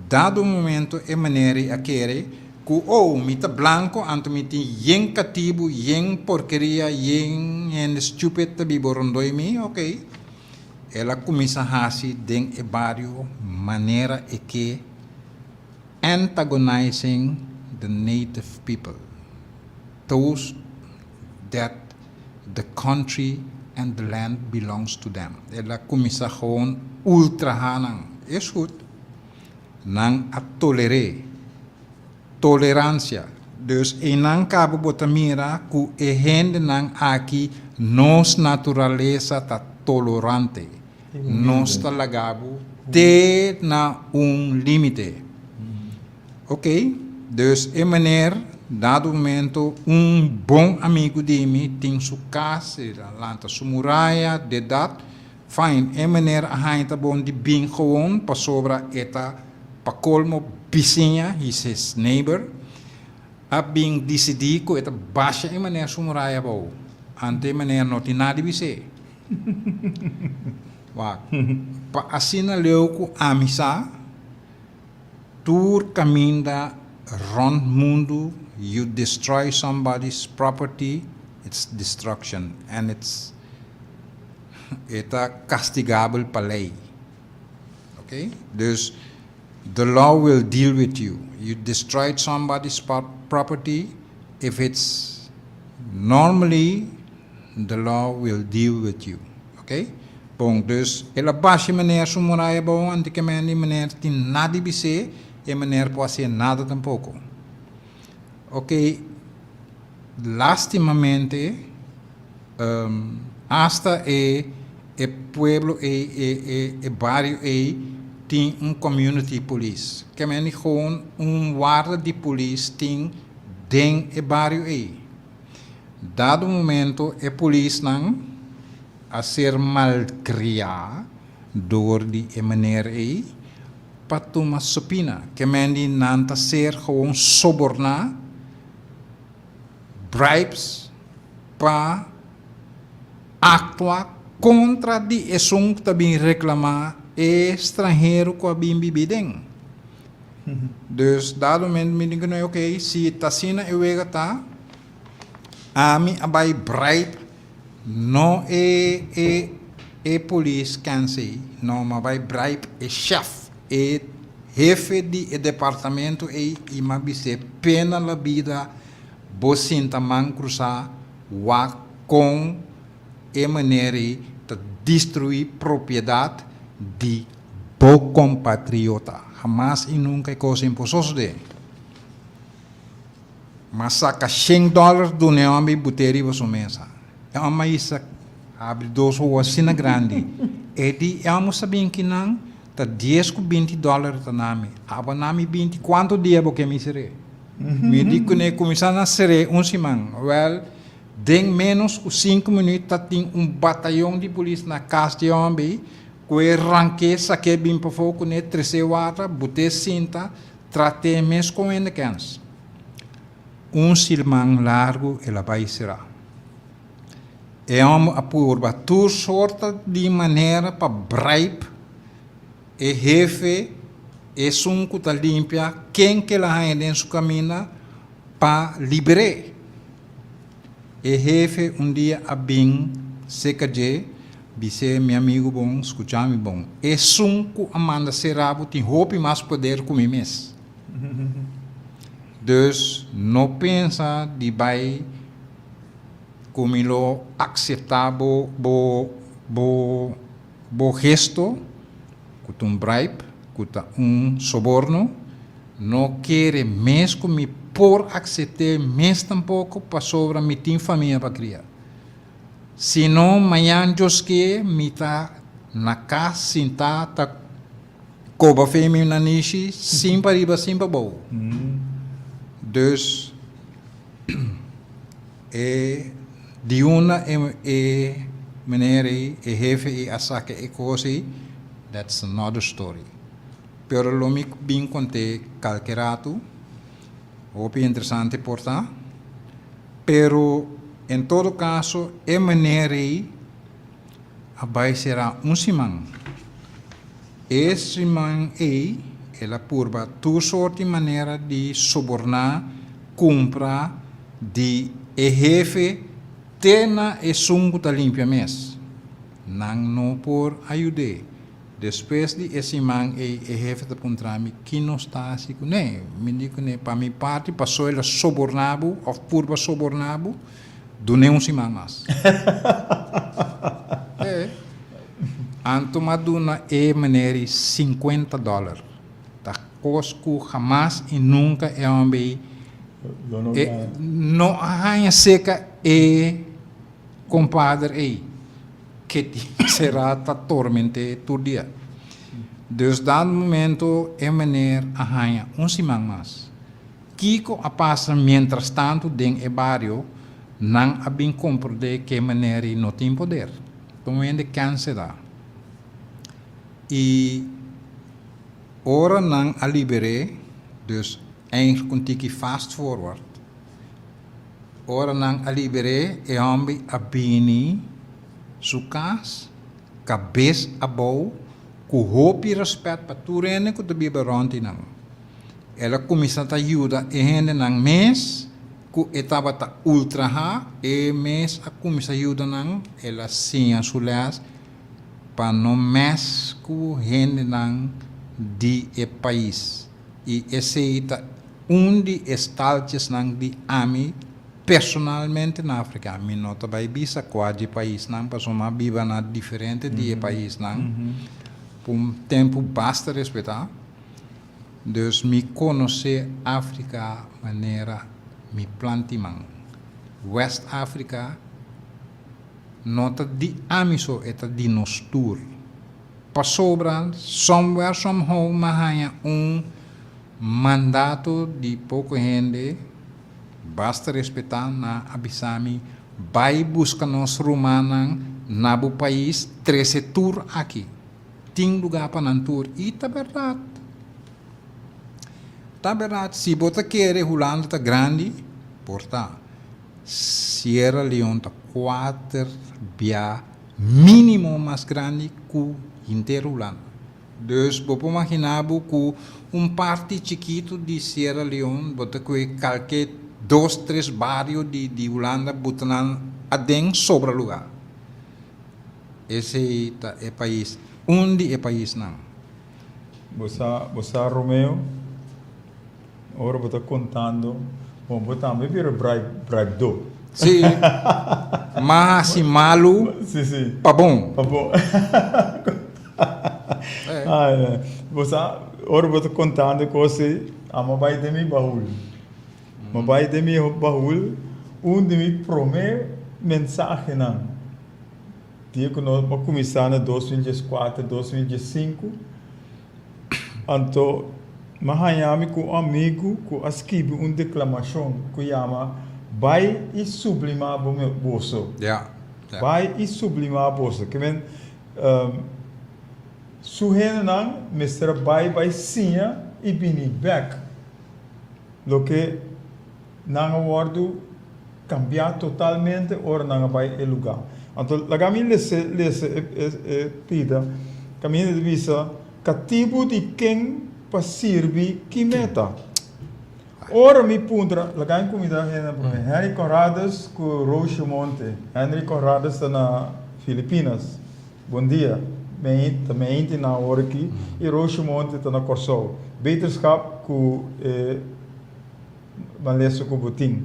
F: Dado momento, maneira a querer que mita blanco, anto mita yen cativo, yen porqueria, yen stupid tabi borondoi mi, ok. Ela começa a hasi den barrio maneira que antagonizing the native people, those that the country and the land belongs to them. Ela começa gewoon ultra hanang. Is goed. Nang a tolerância. Dus nang cabo botamira ku gente nang aqui nos naturaleza ta tolerante. Nos talagabo te na limite. Ok? Dus maneira, dado momento, bom amigo de mim tem sua casa, lanta sua muralha, de dat, fine, maneira a gente bom de bem gewoon, para sobra eta, para colmo, vizinha, his neighbor, a bem decidir que eta baixa maneira sua muralha bom, ante maneira não tem nada de ser. Pa assim na leuco amisa, tur caminda rond mundo, you destroy somebody's property, it's destruction, and it's castigable per lei. Okay? Dus the law will deal with you. You destroyed somebody's property, if it's normally, the law will deal with you. Okay? Bom, dus ela baixa maneira sumuraia bom, antigamente maneira tem nada de ser, e maneira pode ser nada tampouco. Ok, lastimamente, hasta pueblo barrio tem community police. Que men gewoon guarda de police tem den barrio Dado momento, police não a ser malcriado door die meneer para tomar supina. Que men die nanta ser gewoon sobornar, bribes, para actuar contra die esung que também reclamar estrangeiro que bem bibidem. Dus dado momento me digo não ok, se tasina eu tá, a mim abai bribe não police can say, não, mas vai bribe chef, jefe de departamento e mabise pena la vida, bocinta man cruzar, wa com maneira de destruir propriedade de bo compatriota. Jamás e nunca é coisa impossível. Mas saca $100 do neombi buteri você mesa. É uma isa abre 2 ruas sina grande. E di é uma sabem que não tá $10 com $20 tá nami. Aba nami 20 quanto dia porque me serei. Me digo né começar a ser semana. Well, den menos 5 minutos tá tem batalhão de polícia na casa de homem. Que ranque saque bem para fogo né 13 horas, bote cinta, trate mes com indicans. Silmang largo ela vai será. É uma purba tu sorta de maneira para bribe e jefe e sunco tá limpia quem que ela ainda em sua caminho para liberar. E jefe dia a bem seca de bise meu amigo bom, escutar-me bom. E sunco amanda serabo tem roupa e mais poder com mes. Dus não pensa de vai comilo aceitável bo gesto, com bribe, com soborno, não quer mesmo me por aceitar mesmo tampouco para sobra me tem família para criar. Se não, amanhã que me tá na casa sentada, coba fêmea na niche, sim para riba, sim para boa. Dus, de uma maneira, jefe e a saca e coisa, that's another story. Pero lo me bem contei calculato, é interessante portar, pero em todo caso, é maneira vai será semana. Esse semana ela purba tu sorte maneira de subornar, comprar, de jefe, tena e sungo ta limpia mes. Não por ajudar. Depois de esse semana, jefe ta puntrami, que não está assim com né? Me digo né, para minha parte, passou ela subornado, ou purba subornado, do nem semana mais. Antomaduna maneira $50. Cosco jamás e nunca é um bem não arranha seca e compadre que será tormente todo dia. Desde o momento é maneira arranha semana mais. Kiko a passa mientras tanto dentro do barrio não há bem compreender que maneira não tem poder. Então ainda cansa dá. E ora não a liberei, dus eigenlijk kon ik fast forward. Ora não a liberei e homem a bini, sukas, cabeça a bow, com roupa e respeito para tudo que tu bibe ronti não. Ela começa a ajudar e gente não mês, que estava ta ultra ha e mês a começa a ajudar não, ela sim a sulas para não mês que gente não de país e esse é de estaltes nang de ami personalmente na África mi nota vai bisa quase país nang passou uma biba na diferente de país nang por tempo basta respeitar dus me conhecer África maneira me plantimang West África nota de amiso eta de nostur Pasobra, somewhere, somehow, mahanya mandato de pouco gente, basta respeitar na abisami, vai buscar nos rumanan na bu país, 13 tour aqui. Tem lugar para nan tour, e tá verdade. Tá verdade, se bota querer, Holanda tá grande, porta, Sierra Leone tá 4 via mínimo mais grande que inteiro Holanda. Dus, vou imaginar que parte chiquito de Sierra Leone, bota que qualquer 2, 3 barrios de Holanda, botam adem sobre lugar. Esse é o país, onde é o país não.
D: Você Romeo, agora você contando, bom, você também vira bribe do.
F: Sim. Mas assim, malu,
D: Sim, sim.
F: pa bom.
D: Tá bom. Você, ora você contando que você, ama vai de mim baú. Mas vai de mim baú, de mim promete mensagem não. Dia que nós vamos começar em 2004, 2005, então, mahayami com um amigo que escreve uma declamação que chama vai e sublimar o meu bolso.
F: Ja.
D: Vai e sublimar a bolsa. Que men, suhena nang, Mr. Vai sinha e bini back. Lo que nang wordo cambiar totalmente or nang vai e lugar. Então, la gamin lese pida, caminho de visa, cativo de quem para servir que meta. Ora mi puntra, la gamin comida Henry Conradas com Roche Monte. Henry Conradas está na Filipinas. Bom dia. Também tem na hora aqui. E Roche Monte está na Corsol. Beterschap com Malessa com Botim.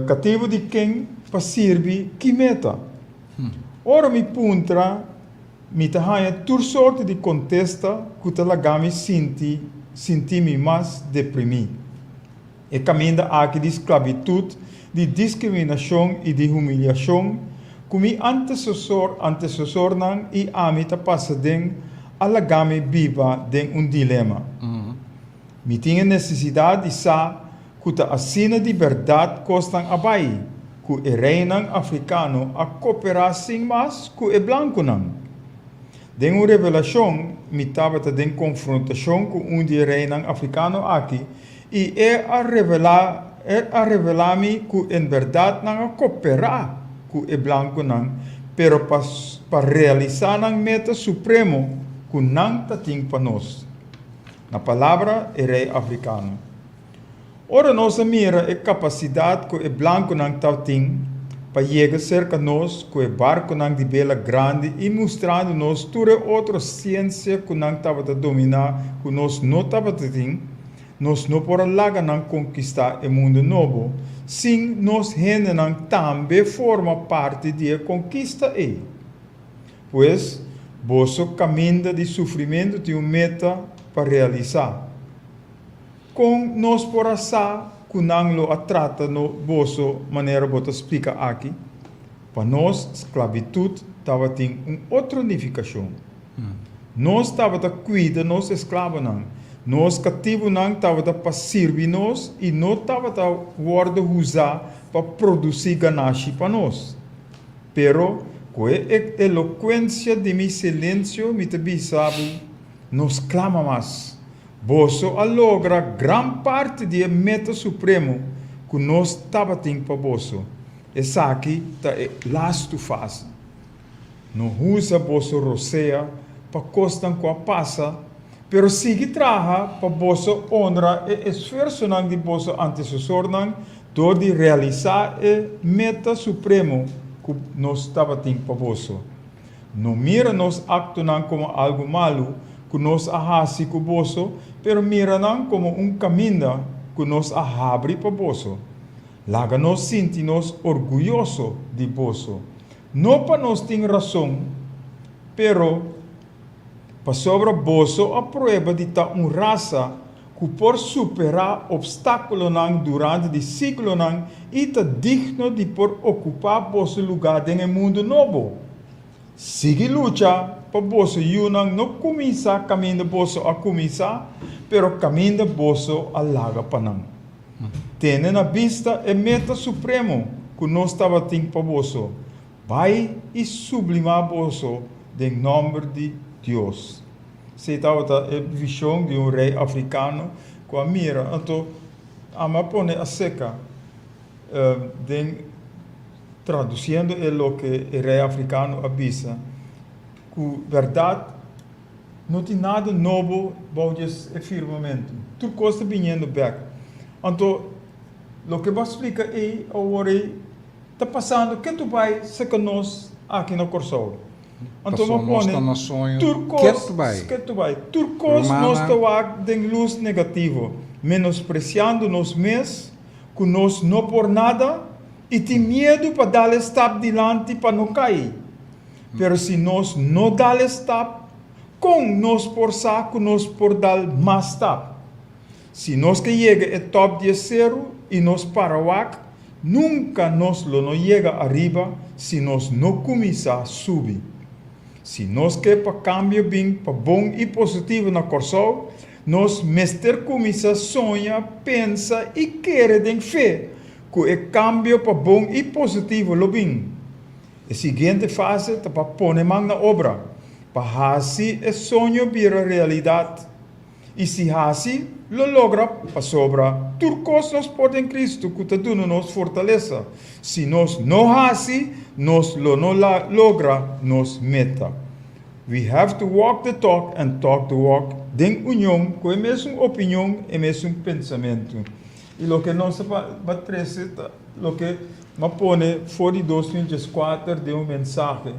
D: Cativo de quem para servir que meta. Ora mi puntra, mi tahanha tur sorte de contesta que te la gami senti-me mais deprimido. E caminha aqui de esclavitud, de discriminação e de humilhação, como antecessor não e a mim passa den a la gami viva den dilema. Me tinha necessidade de saber que a assina de verdade costam abai, que o reino africano a cooperar sem mais que o branco não. Den uma revelação, me estava em confrontação com de reino africano aqui, e a revelar-me que em verdade não a cooperar com o branco não, pero para realizar a meta supremo que não tem para nós. Na palavra, rei africano. Ora, nossa mira é capacidade que o branco não tem para chegar cerca de nós, com o barco não de bela grande e mostrando-nos toda outra ciência que não estava a dominar, que nós não estava a ter, nós não podemos lá não conquistar o mundo novo, sim, nós gente não também forma parte da conquista. Pois, vosso caminho de sofrimento tem uma meta para realizar. Com nós por assar, que não lo trata no vosso maneira de explicar aqui, para nós, esclavitud estava tem uma outra unificação. Nós estava a cuidar nós escravos não. Nós cativos não estava para servir nós e não estava a guardar usar para produzir ganância para nós. Pero, com a eloquência de meu silêncio, me também sabe, nos clama mais. Vosso a logra gran parte de meta supremo que nós estava tendo para vosso. Essa aqui está last fase. Não usa vosso roceia para costar com a passa, pero sigue traha para vosso honra e esforço não de vosso antecessor não, door de realizar a meta supremo que nós estava tendo para vosso. Não mira nos acto não como algo malo, que nós ahasi com vosso, pero mira não como caminho que nós abre para vosso. Laga nós sentimos orgulhoso de vosso. Não para nós ter razão, pero para sobre vosso a prova de ta raça que por superar obstáculos não durante de século não e ta digno de por ocupar vosso lugar no mundo novo. Sigue luta para vosso yunang não começar caminho vosso a começar, pero caminho vosso a larga panang. Tendo na vista a meta supremo que nós estava tendo para vosso. Vai e sublimar vosso em nome de Deus. Você estava a visão de rei africano com a mira, então a pone a seca, traduzindo o que o rei africano avisa. Que verdade não tem nada novo para esse firmamento. Tudo costa vindo back. Então, o que eu explico aí, agora está passando, que tu vai ser com nós aqui no Corsol. Então,
F: nós estamos sonho.
D: Que tu vai. Turcos nós estamos em luz negativo, menospreciando nós mesmos, que nós não por nada e tem medo para dar step adiante para não cair. Pero se nós não dar step, com nós por saco, nós por dar mais step. Se nós que chega ao top de zero e nós para nunca nós não chega arriba se nós não começar a subir. Se nós quer para cambio bem, para bom e positivo na corso, nós mestre começa a sonhar, pensa e querer ter fé que o cambio para bom e positivo lo bem. A seguinte fase é para pôr mão na obra, para assim o sonho vira realidade. E se assim lo logra, para sobra, turcos nós podem Cristo que está dando nos fortaleza. Se nós não assim, nós lo não logra nos meta. We have to walk the talk and talk the walk. Den união com a mesma opinião e mesmo pensamento. E o que nós apresenta, o que me põe fora de 2024 de mensagem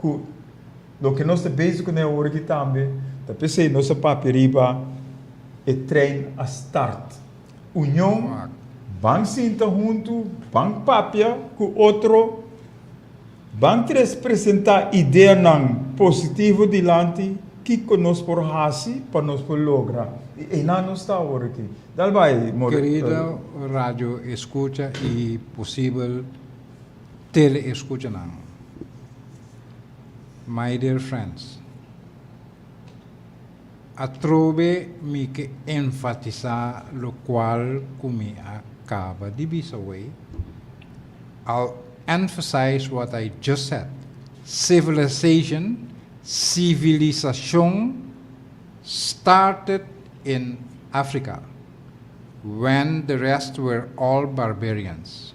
D: que o que nós basic na hora que também, da pensei nossa paperiba e trein a start. União, bang sinta junto, bang papia com outro, bang tres apresentar ideia não positivo dilante que conosco por hasi para nós por lograr. E não está agora aqui. Dal vai,
F: Querida rádio escucha e possível tele escucha não. My dear friends, atrove me que enfatizar lo qual me acaba de bisaway. I'll emphasize what I just said. Civilization started in Africa when the rest were all barbarians.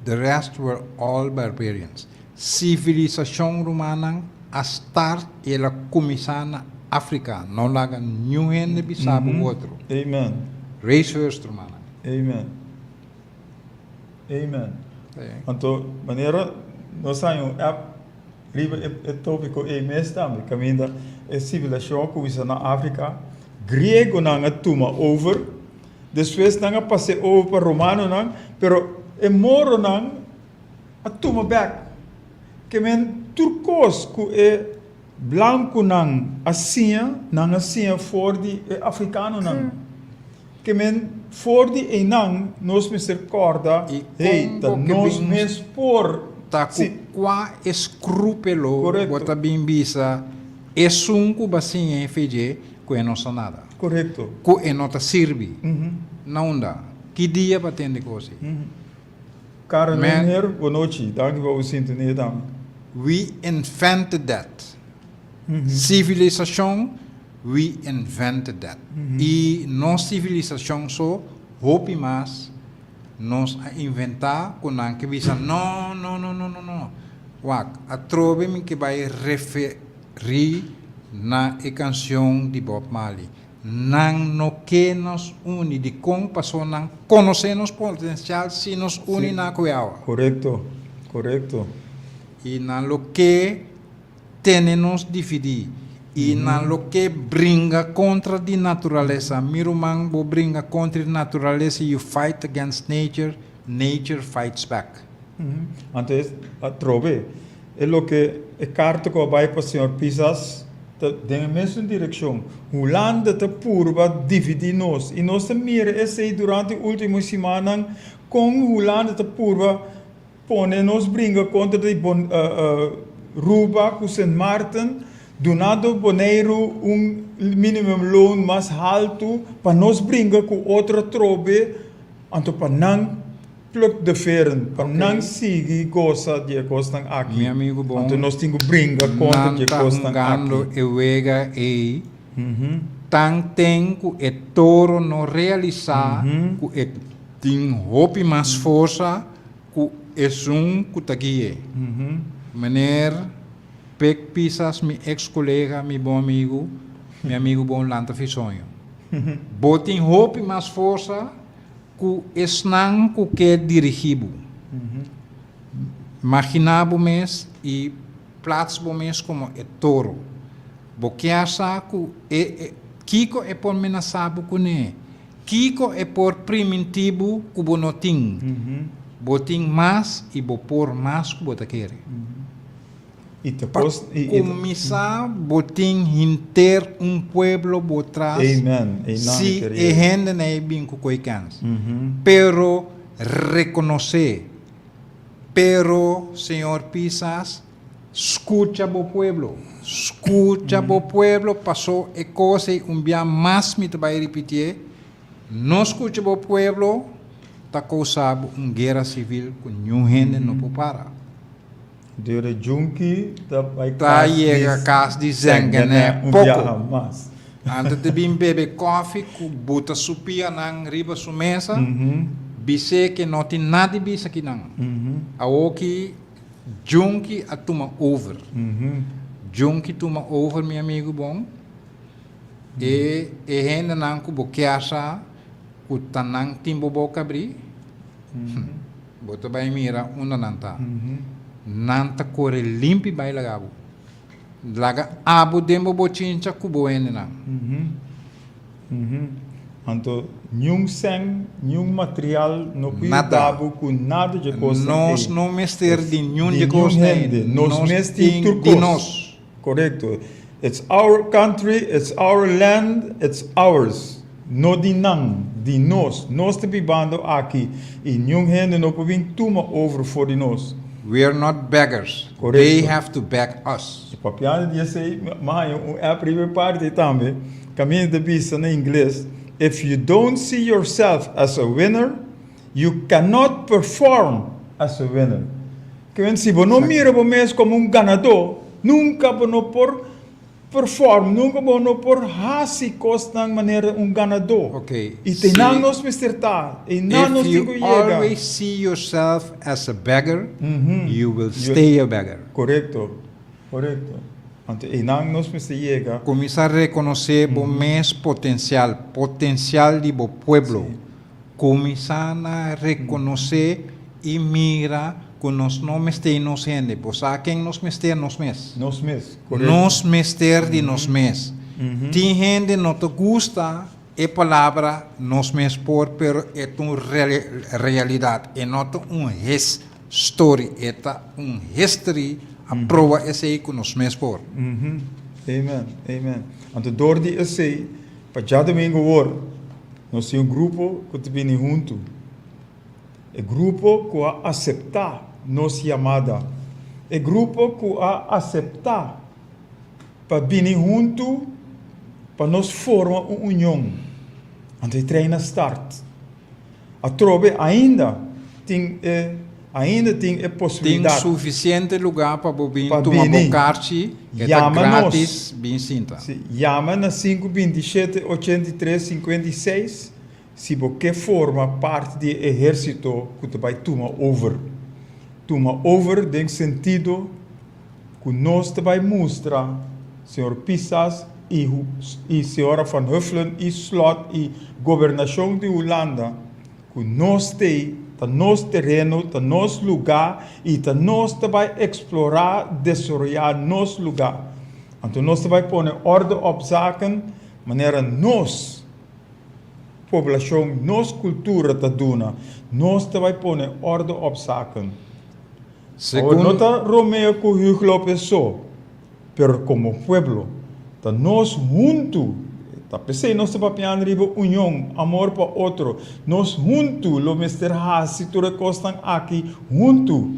F: The rest were all barbarians. Civilização romana a start ela começar na África, não laga nenhum bisabo outro.
D: Amen.
F: Race first romana.
D: Amen. Amen. Então, maneira nós saímos riba é tópico é mesmo também, caminha a civilização começa na África, grego não toma over, depois não passe over para romano não, pero é moro não a toma back, que men turcos que é branco não assim for de africano não, que men for de não nós me recorda, hey, nós mesmo por
F: tá qua escrúpelo bota bem bisa que basinha FG que não são nada.
D: Correto.
F: Que não tá serve. Não dá. Que dia para ter coisa.
D: Cara, boa noite. Danke por sintonia também.
F: We invented that. Civilização, we invented that. E nossa civilização só hope mais nós inventar com a que visa não. A trove me que vai referir na canção de Bob Marley. Não no que nos une de como passou não conhecer nos potencial se nos une na coiawa.
D: Correto.
F: E na lo que tenemos dividir. E na lo que brinca contra a natureza, mirumang bo brinca contra a natureza, you fight against nature, nature fights back.
D: Antes, a trove, é o que a carta que vai para o Senhor Pisas, tem a mesma direção. Holanda te purva dividir nós. E nós mira esse durante a última semana, com Holanda te purva, pone nos brinca contra a Ruba, com St. Martin, donado boneiro minimum loan mais alto para nos brincar com outra trobe, então para não pluk de feren, para não seguir coisa de coisa aqui.
F: Meu amigo bom.
D: Então nós temos brincar contra de coisa aqui.
F: Eu vega e tão tem que o toro não realizar, que tem hope mais força, que é que tá aqui. Maneira Pek pisas mi ex-colega, mi bom amigo, meu amigo bom Lanta Fisonho. Botem hope mais força que esnan que é dirigido. Imaginabo mes e plaats mes como é toro. Boqueasa que Kiko é por menaçado com né. Kiko é por primitivo que você não tem. Você tem mais e você por mais que você quer.
D: E depois...
F: Começar, você tem ter pueblo por trás.
D: Amen.
F: Se a gente não é bem com o pero reconocer. Pero, Senhor Pisas, escucha o pueblo. Escucha o pueblo. Passou a coisa dia mais me vai repetir. Não escucha o pueblo. Está causando guerra civil com nenhum gente não pode parar.
D: De junkie,
F: Tá chega a casa de zangue, né? Pouco.
D: Mas.
F: Antes de vir beber café, bota supia na riba sua mesa, bise que não tem nada de bisa aqui não. Aoki, junkie a toma over. Junkie toma over, meu amigo bom. E gente não que você acha que tá não timbo boca abrir. Bota vai mira onde não tá. Nanta corre limpo vai lagabo. Laga abu dembo bochincha kubo ene na.
D: Anto, nenhum sang, nenhum material, não pode
F: Nada.
D: dar com nada de coisa.
F: Nós não mestre de nenhum
D: De
F: de coisa.
D: Nós mestre turcos.
F: de nós.
D: Correcto. It's our country, it's our land, it's ours. No de nang, de nós. Nós te bibando aqui. E nenhum gente não pode vir toma over for de nós.
F: We are not beggars.
D: Correcto.
F: They have to beg us.
D: Papiano dia sei, mas é a primeira parte também. Caminho de vista em inglês. If you don't see yourself as a winner, you cannot perform as a winner. Que se você não mira o mês como ganador, nunca você por perform, nunca você por fazer coisas de maneira ganador.
F: Okay.
D: E tem
F: See,
D: nos mistertar, e não nos
F: If
D: digo
F: you
D: chega.
F: always see yourself as a beggar, you will stay a beggar.
D: Correcto, correcto. Então, e não nos chega.
F: Começar a reconhecer o mês potencial de o pueblo. Começar a reconhecer e mira que nós não mestemos gente. Pois há quem nos mester nos mês.
D: Nos mês, correcto.
F: Nos mester de nos mês. Tem gente não te gusta a palavra nos mês por, pero é uma realidade. É não uma story, é uma history. A prova é essa que nos mês por.
D: Amen, amen. Então, door die essay, para já domingo hoor, nós temos grupo que te vem junto. É grupo que a aceitar nossa chamada. É grupo que a aceitar para vir junto, para nós formar uma união. Então, treina start. A trobe ainda tem a possibilidade.
F: Tem suficiente lugar para vir
D: Pa
F: tomar
D: bini.
F: bocarchi, que é
D: Llama-nos.
F: grátis, bem sinta.
D: Llama na 527 83 56 se você forma parte do exército que você vai tomar over. Tomar over tem sentido que nós te vai mostrar, senhor Pisas e senhora Van Huffelen e Slot e governação de Holanda, que nós temos nosso terreno, nosso lugar e nós vai explorar, desenvolver nosso lugar. Então nós vai pôr ordem op zaken, maneira nós, população, nossa cultura ta duna, nós vai pôr ordem op zaken.
F: Segundo,
D: Não está Romeo com Hugo Lopes só, pero como pueblo, tá nós juntos. Tá pensei nós estamos para riba união, amor para outro. Nós juntos, lo mister hasi tu recostan aqui junto.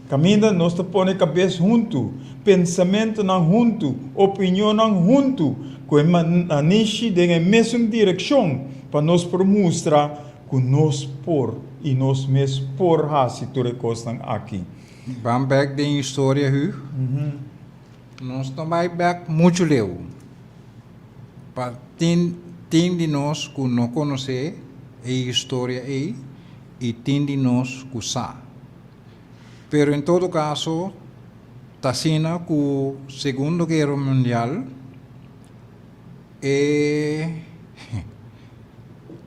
D: Caminha nós te põe cabeça junto, pensamento não junto, opinião não junto, com a niche de mesma direção para nós mostrar que nós por e nós mesmos por hasi tu recostan aqui.
F: vamos back de história, Hugo. Nós não vai back muito leu. Tem de nós que não conhece a história aí e tem de nós que sabe. Pero em todo caso, está sendo que a Segunda Guerra Mundial é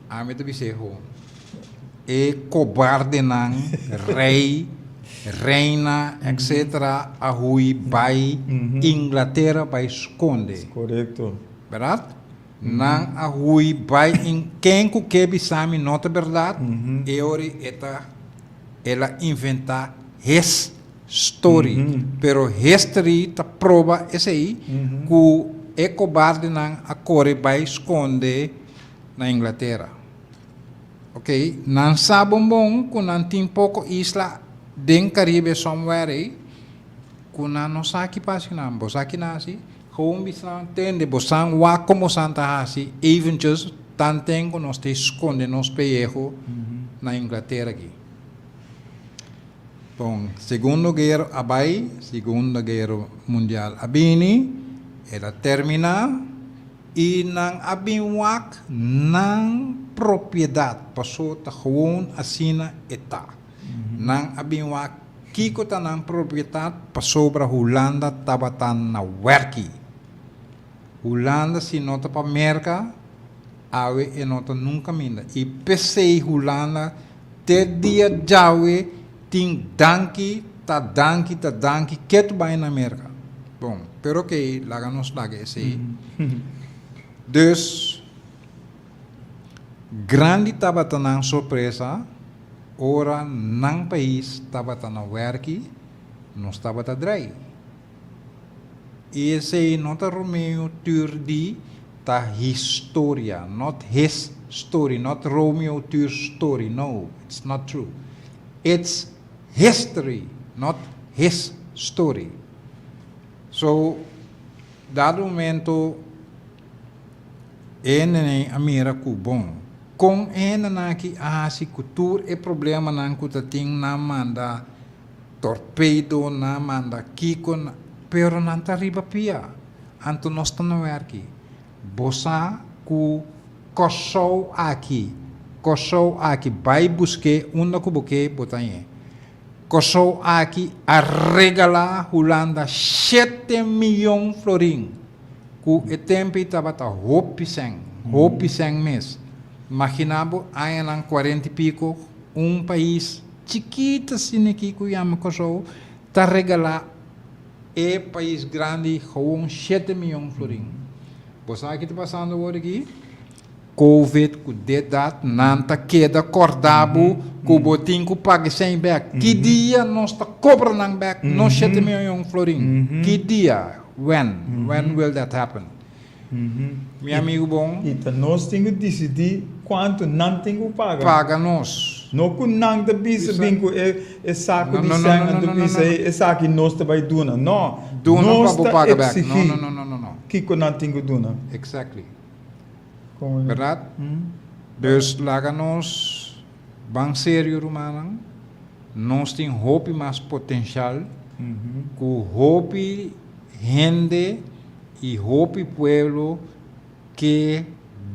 F: a meta bisejo é cobarde não rei reina etc a hui vai Inglaterra vai esconde.
D: Correto.
F: Verdade? Nang ahui by in quem ku kebi sami nota verdade, eori eta ela inventa his story. Pero history ta prova esse aí, ku é cobarde nang acore by esconde na Inglaterra. Ok, nan sabon bom ku nan tin pouco isla den Caribe somewhere aí, ku nan no saki pasinan, bosaki nasi, gewoon bisang tende bosang wa como santa hasi, eventjes tan tengo nos te esconde nos pellejo na Inglaterra aqui. Bom, Segunda Guerra Mundial abini, ela termina e nang abinwak nang propriedade passou ta gewoon assina eta. Nang abinwak kiko ta nang propriedade passou para Holanda tabatan na werki. Holanda si nota pa merka awe e nota nunca minda. E pensei Holanda te dia jawe ting danki ta danki ketu vai na merka. Bom, pero que laga nos laga esse. Dus grande tabatanang surpresa, ora nang país tabatana werki, nos tabata drai. Esse nota Romeo Turdi ta historia, not his story, not Romeo Tur's story. No, it's not true. It's history, not his story. So, dado momento, ene amira ku bom. Kung naki si kultur e problema nang kutating na manda torpedo na manda kiko na, pero nanta riba pia anto nosta na werki bosa ku kosou aki vai busque unda ku buke botanye kosou aki a regala Holanda 7 milhões florin ku e tempi tabata hopi seng mes. Imaginabo, aí em 40 e pico, país chiquito assim que yama Kosovo, tá regalar país grande com 7 milhões de florin. Você sabe o que está passando agora aqui? Covid, com dedat, nanta queda cordabo, com botim, com pague sem back. Que dia nós está cobrando back, não 7 milhões de florin? Que dia? When will that happen? Meu amigo bom.
D: Então nós temos que decidir quanto não temos que pagar.
F: Paga nós.
D: Não que não da bisa bingo é saco de sangue da bisa é saco nós também duna. Não.
F: Duna para pagar back. Não.
D: Que não temos que duna.
F: Exactly. Verdade? Dus laga nós bang sério rumanang. Nós tem hope mais potencial. Com hope gente e hope pueblo que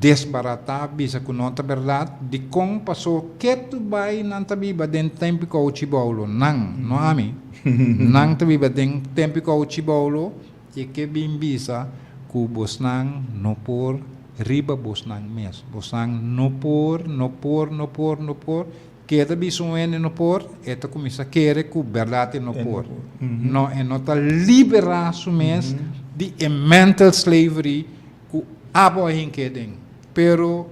F: desbaratar bisa com nota verdade de como passou que tu vai não tá biba dentro tempo que o chibolo não ami não tá biba dentro tempo que o chibolo e que bim bisa ku bosnang no por riba bosnang mes bosnang no por que tá biso no por eta começa querer ku verdade no por no e nota liberar su mes de mental slavery ku abo hinkeden. Pero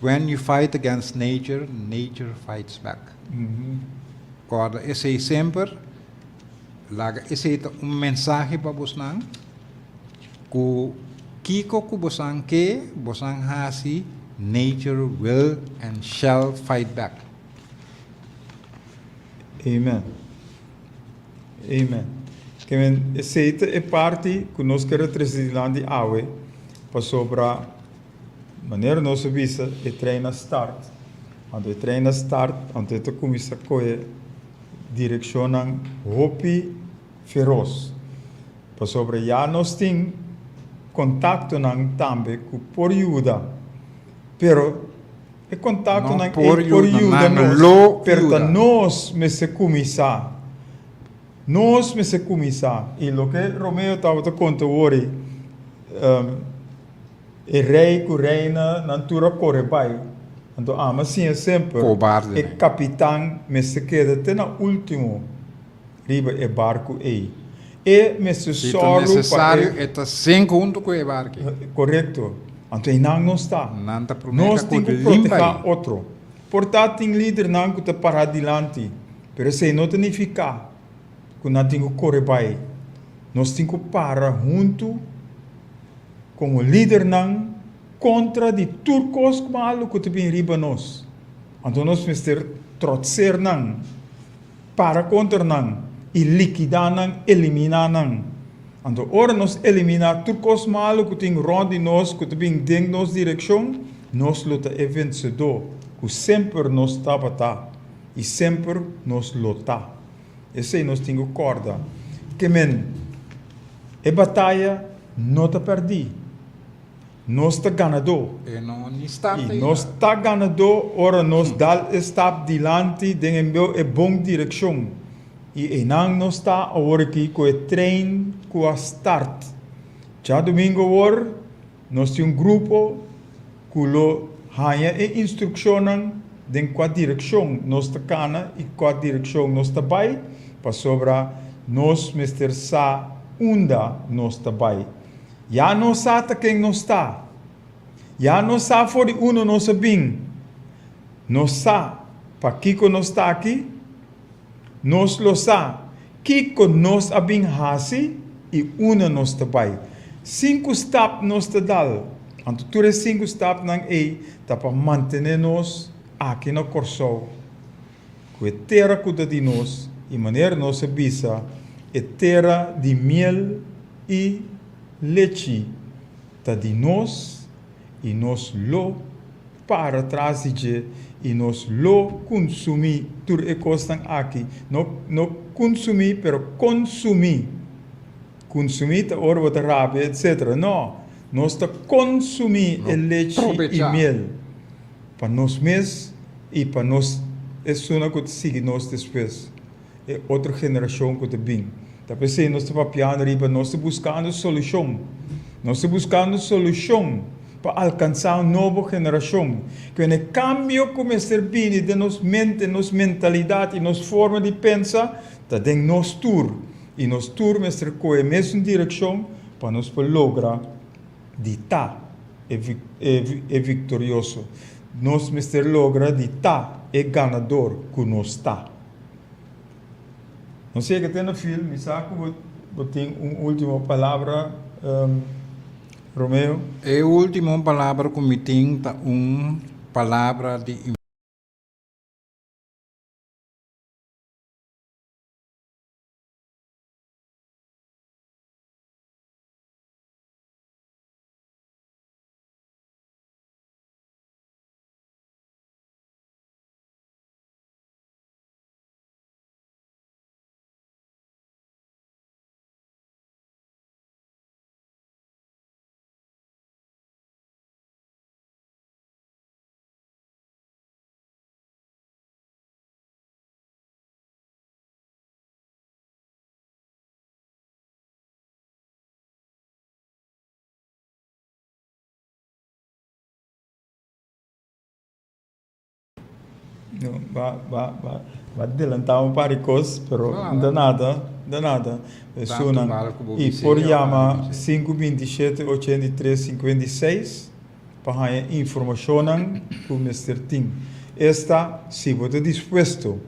F: when you fight against nature, nature fights back. Corda esse sempre laga esse mensaje para bosnang ku kiko ku bosang ke bosang hasi nature will and shall fight back.
D: Amen. Que esse é parte que nós queremos trazer de awe para sobre a maneira nossa vista e treina start. Quando treina start, quando tu começa a correr direção hopi feroz. Para sobre já nós tem contato nang também com por ajuda. Pero e contato nang por ajuda nós, pero nós me se começar. Nós me se começar. E lo que Romeo estava te contando hoje, e rei que reina natura corre bai. Então ama assim sempre.
F: Cobarde.
D: E capitão me se queda até na último riba e barco aí. é Mr.
F: Se é
D: Soro
F: necessário, está sem junto com o barco.
D: correto. Então, não está.
F: Nanta
D: Nós
F: promessa
D: temos
F: com
D: que
F: limpa
D: proteger outro. Portanto, tem líder não que está para adiante. Mas isso não significa que nós temos que correr para. Nós temos que parar junto com o líder não contra de turcos malo que tem riba nós. Então, nós temos que trotsar não, para contra não, e liquidar não, eliminar não. Então, ora nós eliminar turcos malo que tem rond de nós, que tem dentro nossa direção, nós luta é vencedor, que sempre nós está e sempre nós luta. Esse aí nós temos corda. Que men, a batalha não está perdi. Nós está ganador.
F: E não está.
D: E nós está ganador, ora nós dá está dilante de uma boa direção. E não está agora aqui com o treino, com a start. Já domingo agora, nós temos grupo que lo hanya e instrução de qual direção nós está cana e qual direção nós está vai, para sobra nós mister sa unda nós está vai. Já não sabe quem nós está. Já não sabe for uno nós bem. Nós sabe para que nós está aqui. Nós lo sabe que nós abing hasi e una nós está vai. 5 step nós está dal. Anto tu 5 step nang tá para manter nós aqui no corso. Que terra cuida de nós e maneira nós bisa é terra de miel e leite. Tá de nós e nós lo para trás e nós lo consumir tur e costan aqui. No consumir, pero consumir. Consumir ta ora wat rabe, etc. No, nós está consumir no, leite e miel. Para nós mesmos e para nós, é uma que sigue nós depois. É outra geração que vem. Então, pensei, nós estamos papiando riba, nós estamos buscando solução. Nós estamos buscando solução para alcançar uma nova geração. Que o cambio começa a vir de nossa mente, nossa mentalidade e nossa forma de pensar, está dentro de nosso tour. E nosso tour começa a correr a mesma direção para nós lograr de estar é vitorioso. Nós começa a lograr de estar é ganador que nós está. Não sei que tem no filme, sabe que tem uma última palavra, Romeo?
F: A última palavra que me tem uma palavra de
D: Vai adelantar um par de coisas, mas danada. E por chamar 527-83-56 para a informação que o Mr. Tim. Esta, se você disposto,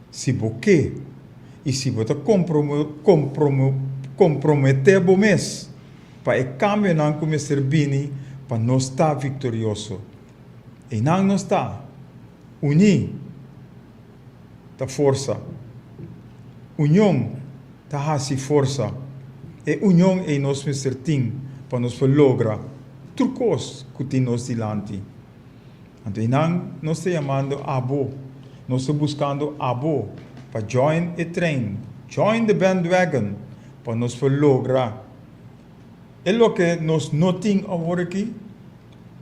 D: se você e se você comprometer o mês para o cambio que o Mr. Bini para não estar vitorioso. E não está. Unir da força. União da raça força. E união é nós Mr. Tim para nós lograr tudo que tem nós diante. Então, nós estamos chamando abo. Nós estamos buscando abo para join a train. Join the bandwagon para nós lograr. É o que nós não temos agora aqui.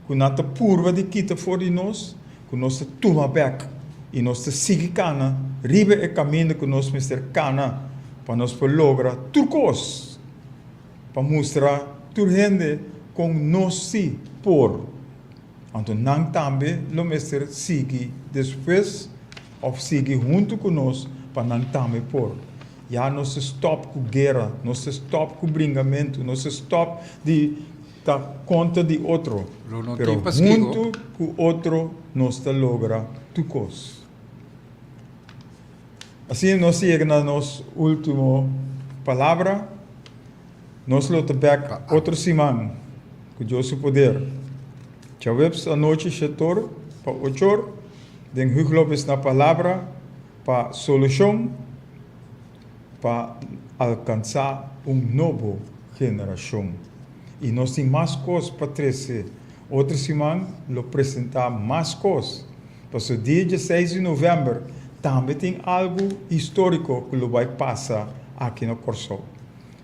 D: Que nós purva de kita for de nós. Que nós toma back e nós sigue cana, riba é caminho que nós mister cana para nós lograr turcos para mostrar tur gente com nós si por. Então não também lo mister sigue depois ou sigue junto com nós para não também por. já não se stop com guerra, não se stop com bringamento, não se stop de dar conta de outro.
F: Lo no
D: Pero
F: tempas
D: junto com outro, nós te logra tu coisa. Assim, nós chegamos na nossa última palavra. Nós lutamos back outra semana, com Deus o poder. Tchauweps a noite, setor, para 8 horas. Den Huglopes na palavra, para solução, para alcançar nova geração. E nós temos mais coisas para trazer. Outra semana, vou apresentar mais coisas. Para o dia 16 de novembro, também tem algo histórico que vai passar aqui no Corso.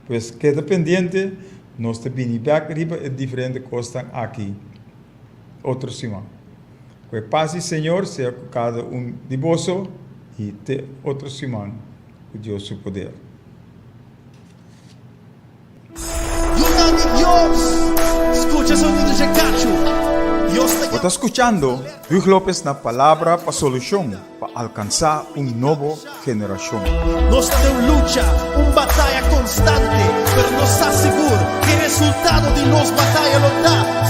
D: Pois, queda pendente, nós também back riba e diferentes coisas aqui. Outra semana. Que paz e Senhor seja com cada de vós e até outra semana. Com Deus o poder.
E: Escucha sonido de cacho. Dios te
D: Você está escutando Hugh Lopes na palavra para solução, para alcançar nova geração.
E: Nos de lucha, batalha constante, pero nos asegura que el resultado de nos batalha lo da